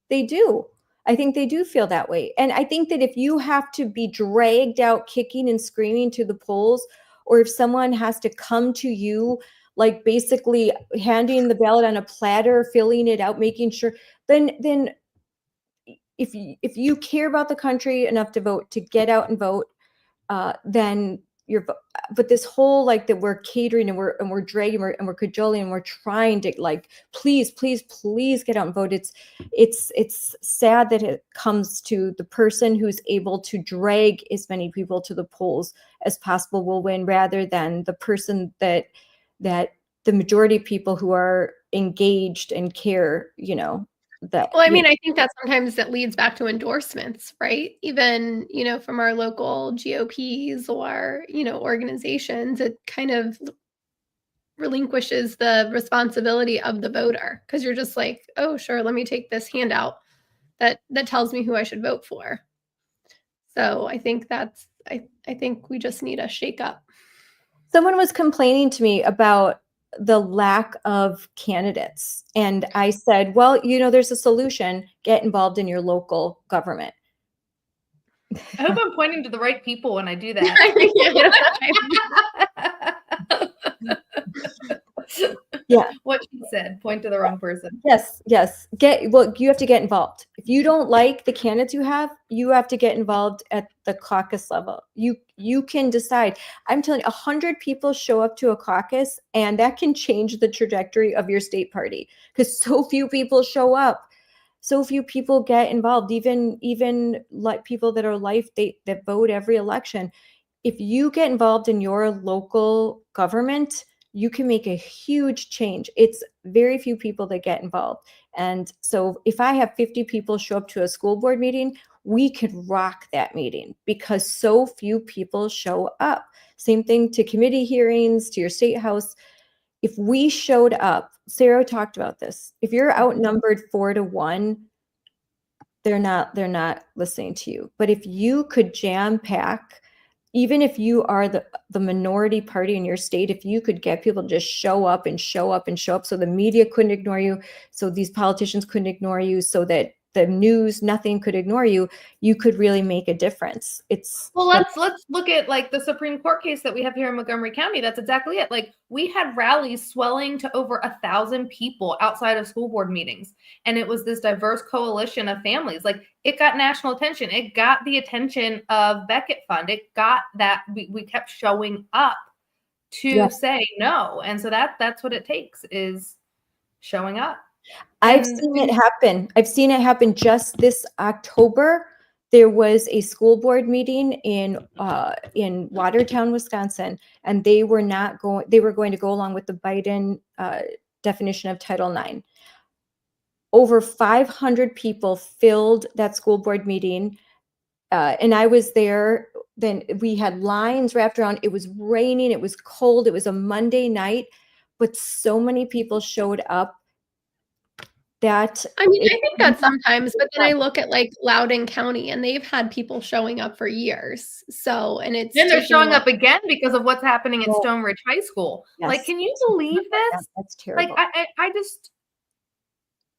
they do. I think they do feel that way. And I think that if you have to be dragged out kicking and screaming to the polls, or if someone has to come to you, like, basically handing the ballot on a platter, filling it out, making sure, then if you care about the country enough to vote, to get out and vote, then you're. But this whole, like, that we're catering and we're dragging and we're cajoling and we're trying to, like, please get out and vote. It's sad that it comes to the person who's able to drag as many people to the polls as possible will win, rather than the person that the majority of people who are engaged and care, that. Well, I mean, I think that sometimes it leads back to endorsements, right? Even, from our local GOPs or, organizations, it kind of relinquishes the responsibility of the voter, because you're just like, oh, sure, let me take this handout that tells me who I should vote for. So I think I think we just need a shakeup. Someone was complaining to me about the lack of candidates. And I said, well, there's a solution. Get involved in your local government. I hope I'm pointing to the right people when I do that. Yeah. What she said, point to the wrong person. Yes. You have to get involved. If you don't like the candidates you have to get involved at the caucus level. You can decide. I'm telling you, 100 people show up to a caucus, and that can change the trajectory of your state party, because so few people show up. So few people get involved, even like people that are that vote every election. If you get involved in your local government, you can make a huge change. It's very few people that get involved. And so if I have 50 people show up to a school board meeting, we could rock that meeting because so few people show up. Same thing to committee hearings, to your state house. If we showed up, Sarah talked about this. If you're outnumbered 4-1, they're not listening to you. But if you could jam pack, even if you are the minority party in your state, if you could get people to just show up and show up and show up, so the media couldn't ignore you, so these politicians couldn't ignore you, so that the news, nothing could ignore you, you could really make a difference. Well, let's look at like the Supreme Court case that we have here in Montgomery County. That's exactly it. Like, we had rallies swelling to over 1,000 people outside of school board meetings. And it was this diverse coalition of families. Like, it got national attention. It got the attention of Beckett Fund. It got that we kept showing up to say no. And so that's what it takes, is showing up. I've seen it happen. I've seen it happen just this October. There was a school board meeting in Watertown, Wisconsin, and they were going to go along with the Biden definition of Title IX. Over 500 people filled that school board meeting, and I was there. Then we had lines wrapped around. It was raining. It was cold. It was a Monday night, but so many people showed up. I think that sometimes, but then I look at like Loudoun County, and they've had people showing up for years. So, and they're showing up again because of what's happening at Stone Ridge High School. Yes. Like, can you believe this? That's terrible. Like, I just,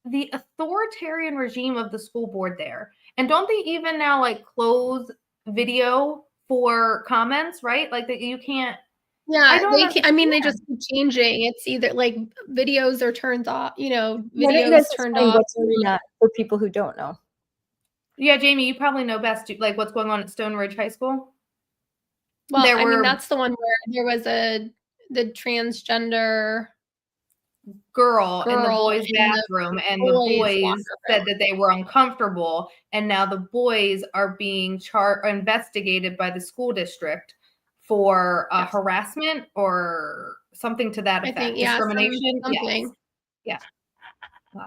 the authoritarian regime of the school board there, and don't they even now like close video for comments, right? Like, that you can't. Yeah, they just keep changing. It's either like videos are turned off, videos turned off. What's really not for people who don't know. Yeah, Jamie, you probably know best, like what's going on at Stone Ridge High School. Well, that's the one where there was the transgender girl in the boys' bathroom, and the boys said that they were uncomfortable, and now the boys are being investigated by the school district for harassment or something to that effect. I think, discrimination. Something. Yes. Yeah.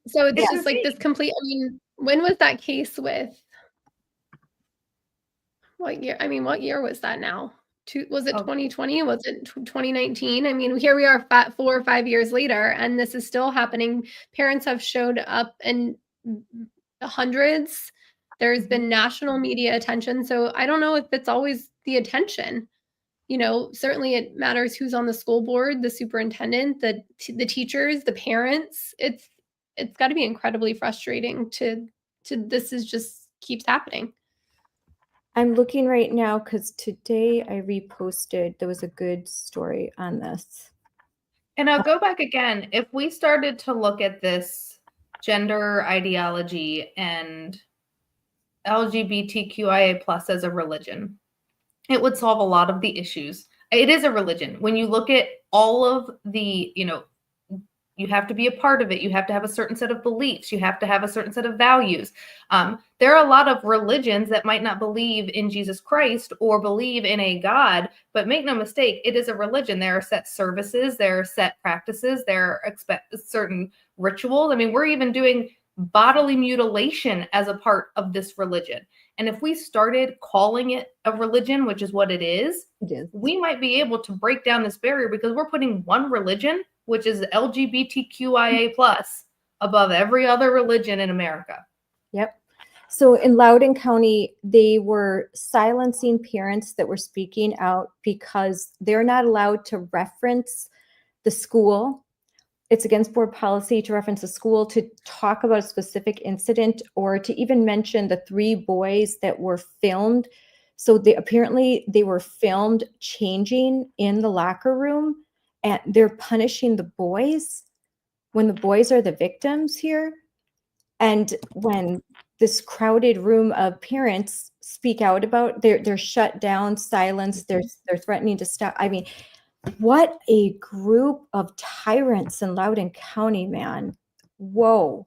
So it's just like this complete. I mean, when was that case with? What year? I mean, what year was that now? Was it 2020? Was it 2019? I mean, here we are 4 or 5 years later, and this is still happening. Parents have showed up in hundreds. There's been national media attention. So I don't know if it's always the attention. Certainly it matters who's on the school board, the superintendent, the teachers, the parents. It's got to be incredibly frustrating to this is just keeps happening. I'm looking right now because today I reposted. There was a good story on this. And I'll go back again. If we started to look at this gender ideology and LGBTQIA+ as a religion, it would solve a lot of the issues. It is a religion. When you look at all of the, you have to be a part of it. You have to have a certain set of beliefs. You have to have a certain set of values. There are a lot of religions that might not believe in Jesus Christ or believe in a God, but make no mistake, it is a religion. There are set services, there are set practices, there are certain rituals. I mean, we're even doing bodily mutilation as a part of this religion. And if we started calling it a religion, which is what it is, we might be able to break down this barrier, because we're putting one religion, which is LGBTQIA+, above every other religion in America. Yep. So in Loudoun County, they were silencing parents that were speaking out because they're not allowed to reference the school. It's against board policy to reference a school, to talk about a specific incident, or to even mention the 3 boys that were filmed. So apparently they were filmed changing in the locker room, and they're punishing the boys when the boys are the victims here. And when this crowded room of parents speak out about, they're shut down, silenced, they're threatening to stop. I mean, what a group of tyrants in Loudoun County, man. Whoa.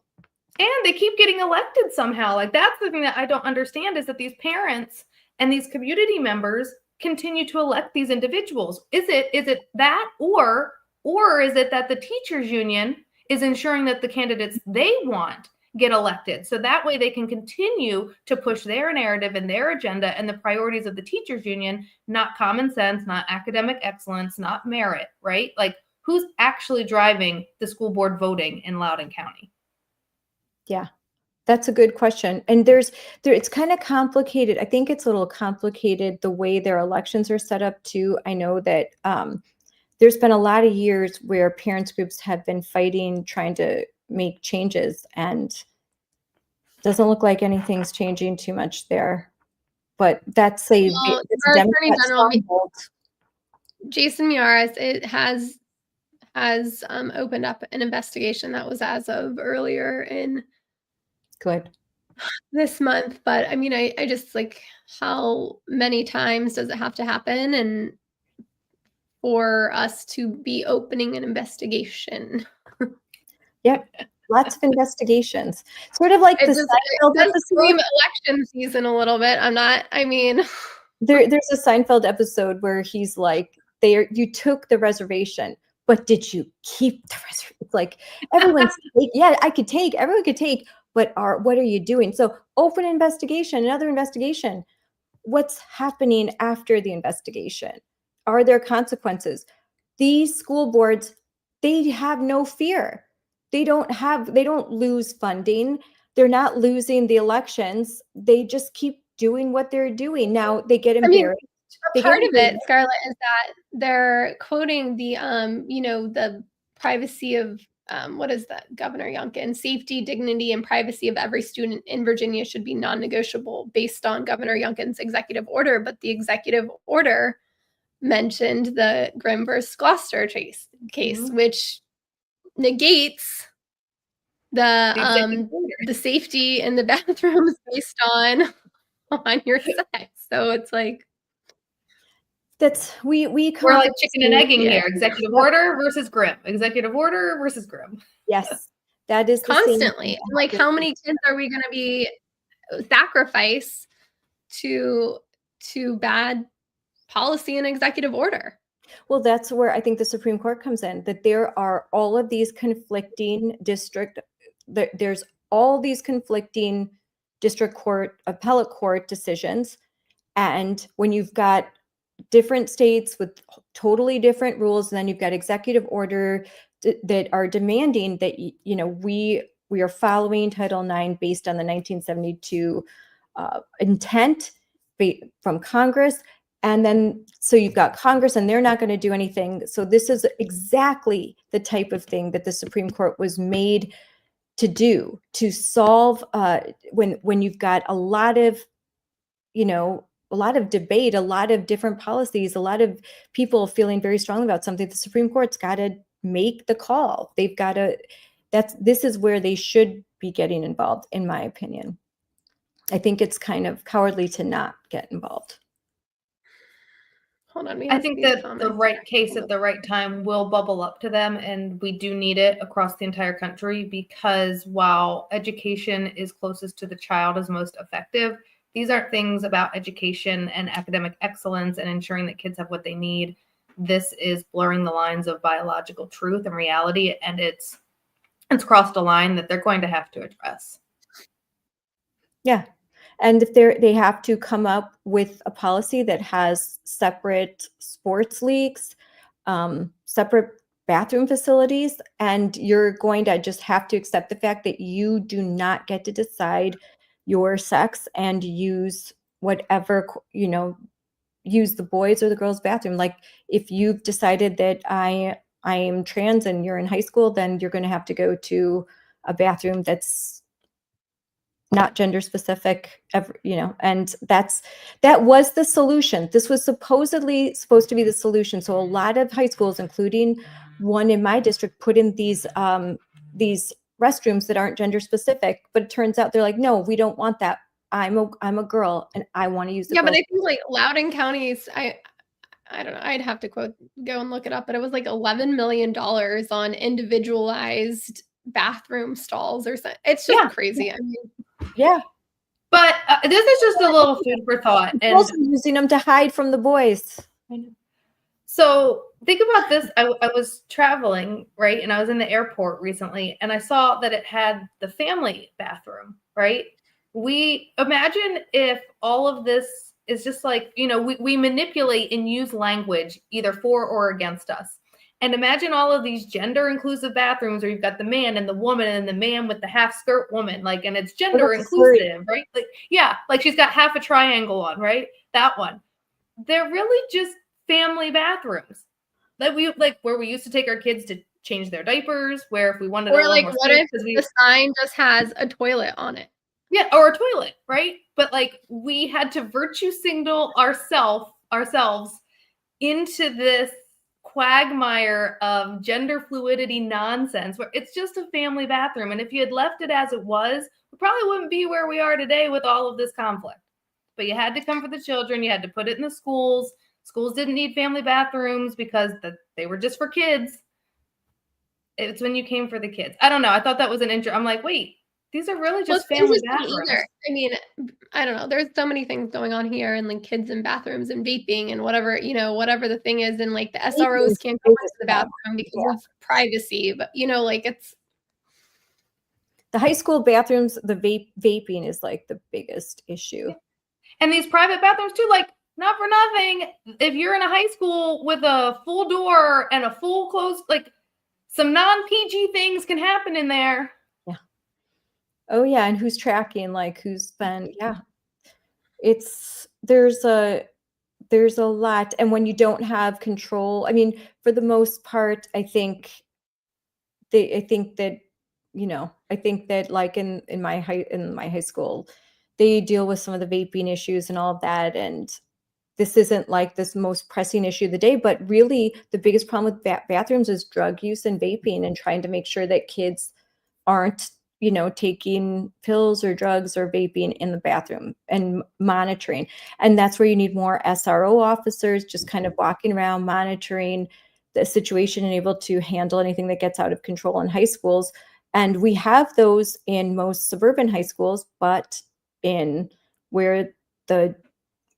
And they keep getting elected somehow. Like, that's the thing that I don't understand, is that these parents and these community members continue to elect these individuals. Is it that, or is it that the teachers union is ensuring that the candidates they want get elected, so that way they can continue to push their narrative and their agenda and the priorities of the teachers union, not common sense, not academic excellence, not merit, right? Like, who's actually driving the school board voting in Loudoun County? Yeah, that's a good question. And it's kind of complicated. I think it's a little complicated the way their elections are set up too. I know that there's been a lot of years where parents groups have been fighting, trying to make changes, and doesn't look like anything's changing too much there. But that's our Attorney General, Jason Miyares, it has opened up an investigation that was as of earlier in this month. But I mean, I just, like, how many times does it have to happen and for us to be opening an investigation? Yep. Lots of investigations. Sort of like It does scream election season a little bit. There's a Seinfeld episode where he's like, you took the reservation, but did you keep the reservation? It's like, everyone's everyone could take, but what are you doing? So open investigation, another investigation. What's happening after the investigation? Are there consequences? These school boards, they have no fear. They don't lose funding. They're not losing the elections. They just keep doing what they're doing. Now they get embarrassed. Part of it, Scarlett, is that they're quoting the, the privacy of, what is that, Governor Youngkin? Safety, dignity, and privacy of every student in Virginia should be non-negotiable based on Governor Youngkin's executive order. But the executive order mentioned the Grimm versus Gloucester case, which negates the safety in the bathrooms based on your sex. So it's like, we're like chicken and egging here. Executive order versus Grimm. Executive order versus Grimm. Yes, that is constantly. Like, how many kids are we going to be sacrifice to bad policy and executive order? Well, that's where I think the Supreme Court comes in, that there are all of these conflicting there's all these conflicting district court, appellate court decisions. And when you've got different states with totally different rules, and then you've got executive order that are demanding that, we are following Title IX based on the 1972 intent from Congress. And then, so you've got Congress and they're not going to do anything. So this is exactly the type of thing that the Supreme Court was made to do, to solve when you've got a lot of debate, a lot of different policies, a lot of people feeling very strongly about something. The Supreme Court's got to make the call. They've got to, this is where they should be getting involved, in my opinion. I think it's kind of cowardly to not get involved. Hold on, I think that the right case at the right time will bubble up to them, and we do need it across the entire country, because while education is closest to the child, is most effective, these aren't things about education and academic excellence and ensuring that kids have what they need. This is blurring the lines of biological truth and reality, and it's crossed a line that they're going to have to address. Yeah. And if they have to come up with a policy that has separate sports leagues, separate bathroom facilities, and you're going to just have to accept the fact that you do not get to decide your sex and use whatever, use the boys or the girls' bathroom. Like, if you've decided that I am trans and you're in high school, then you're going to have to go to a bathroom that's not gender specific, and that was the solution. This was supposed to be the solution. So a lot of high schools, including one in my district, put in these restrooms that aren't gender specific, but it turns out they're like, no, we don't want that. I'm a girl and I want to use the Yeah, but girls. I think like Loudoun County's, I don't know, I'd have to go and look it up, but it was like $11 million on individualized bathroom stalls or something. It's just crazy. I mean, Yeah. But this is just a little food for thought. And also using them to hide from the boys. I know. So think about this. I was traveling, right? And I was in the airport recently and I saw that it had the family bathroom, right? We imagine if all of this is just like, you know, we manipulate and use language either for or against us. And imagine all of these gender inclusive bathrooms where you've got the man and the woman and the man with the half skirt woman, like, and it's gender inclusive, right? Like, yeah, like she's got half a triangle on, right? That one. They're really just family bathrooms that we like, where we used to take our kids to change their diapers, where if we wanted or a like, more what if the sign just has a toilet on it? Yeah, or a toilet, right? But like we had to virtue signal ourselves into this quagmire of gender fluidity nonsense where it's just a family bathroom. And if you had left it as it was, we probably wouldn't be where we are today with all of this conflict. But you had to come for the children. You had to put it in the schools. Schools didn't need family bathrooms because they were just for kids. It's when you came for the kids. I don't know. I thought that was an I'm like, wait, these are really just family bathrooms. I mean, I don't know. There's so many things going on here, and like kids in bathrooms and vaping and whatever, you know, whatever the thing is, and like the SROs can't go into the bathroom because of privacy. But you know, like it's the high school bathrooms. The vaping is like the biggest issue. And these private bathrooms too, like not for nothing. If you're in a high school with a full door and a full closed, like some non-PG things can happen in there. Yeah. Oh yeah. And who's tracking, like who's been, yeah. There's a lot. And when you don't have control, I mean, for the most part, I think that, you know, I think that like in my high school, they deal with some of the vaping issues and all of that. And this isn't like this most pressing issue of the day, but really the biggest problem with bathrooms is drug use and vaping and trying to make sure that kids aren't, you know, taking pills or drugs or vaping in the bathroom and monitoring. And that's where you need more SRO officers just kind of walking around monitoring the situation and able to handle anything that gets out of control in high schools. And we have those in most suburban high schools, but in where the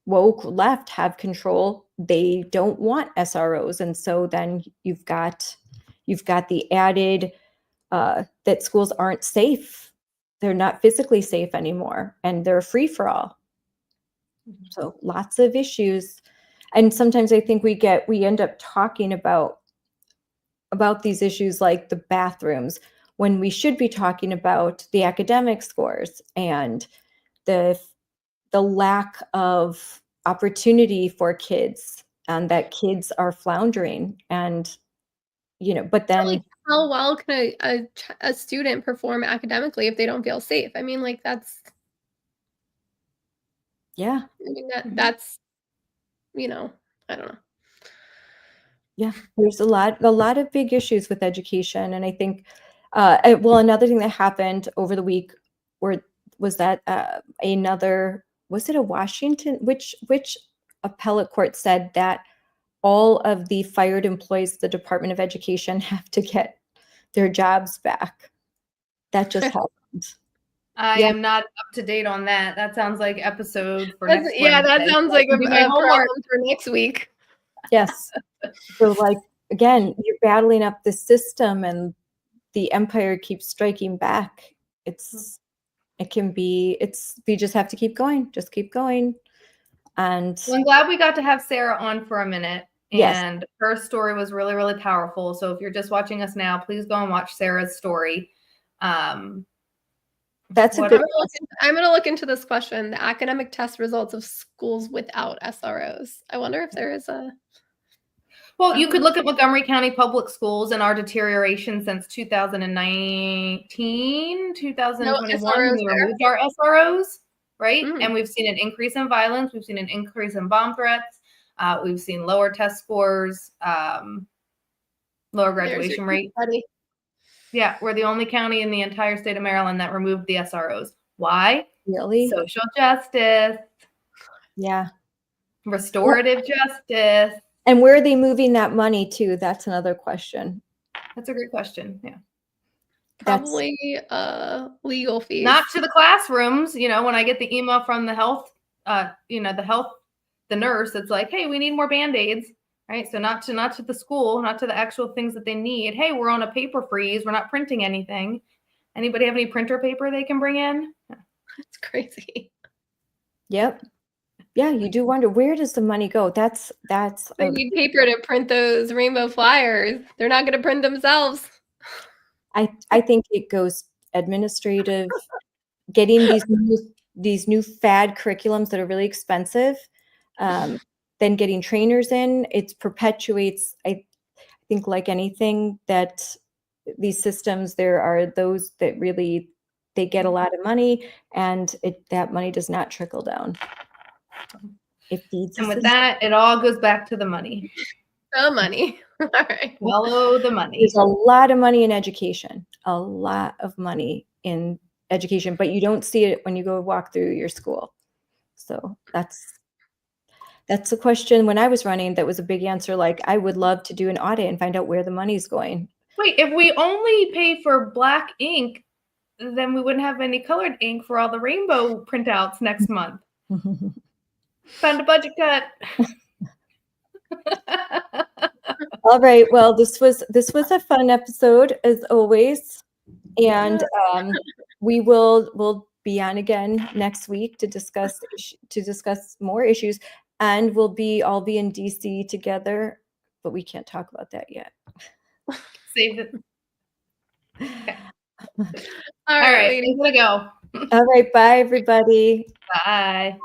woke left have control, they don't want SROs. And so then you've got the added that schools aren't safe. They're not physically safe anymore and they're free for all. So lots of issues. And sometimes I think we end up talking about these issues like the bathrooms when we should be talking about the academic scores and the lack of opportunity for kids and that kids are floundering. And, you know, but then like, how well can a student perform academically if they don't feel safe? I mean, like that's, yeah. I mean, that's, you know, I don't know. Yeah, there's a lot of big issues with education. And I think, well, another thing that happened over the week was that was it a Washington, which appellate court said that all of the fired employees of the Department of Education have to get their jobs back. That just happened. I am not up to date on that. That sounds like episode for next Wednesday. Yeah, that sounds like a problem for next week. Yes. So like, again, you're battling up the system and the empire keeps striking back. We just have to keep going. Just keep going. And well, I'm glad we got to have Sarah on for a minute. And her story was really, really powerful. So if you're just watching us now, please go and watch Sarah's story. That's I'm going to look into this question: the academic test results of schools without SROs. I wonder if there is a. Well, you could look at Montgomery County Public Schools and our deterioration since 2019, 2021, when we removed our SROs, right? And we've seen an increase in violence. We've seen an increase in bomb threats. We've seen lower test scores, lower graduation rate. Yeah, we're the only county in the entire state of Maryland that removed the SROs. Why? Really? Social justice. Yeah. Restorative justice. And where are they moving that money to? That's another question. That's a great question. Yeah. Probably legal fees. Not to the classrooms. When I get the email from the health, the nurse, it's like, hey, we need more Band-Aids, right? So not to the school, not to the actual things that they need. Hey, we're on a paper freeze. We're not printing anything. Anybody have any printer paper they can bring in? That's crazy. Yep. Yeah, you do wonder, where does the money go? They need paper to print those rainbow flyers. They're not going to print themselves. I think it goes administrative, getting these new fad curriculums that are really expensive, then getting trainers in. It perpetuates, I think, like anything, that these systems, there are those that really, they get a lot of money, and that money does not trickle down. It feeds. And with that, it all goes back to the money. The money. All right. Follow the money. There's a lot of money in education, a lot of money in education, but you don't see it when you go walk through your school. So that's a question when I was running, that was a big answer. Like, I would love to do an audit and find out where the money's going. Wait, if we only pay for black ink, then we wouldn't have any colored ink for all the rainbow printouts next month. Found a budget cut. All right. Well, this was a fun episode as always, and we'll be on again next week to discuss more issues, and we'll all be in DC together, but we can't talk about that yet. Save it. Okay. All right. I'm gonna go. All right. Bye, everybody. Bye.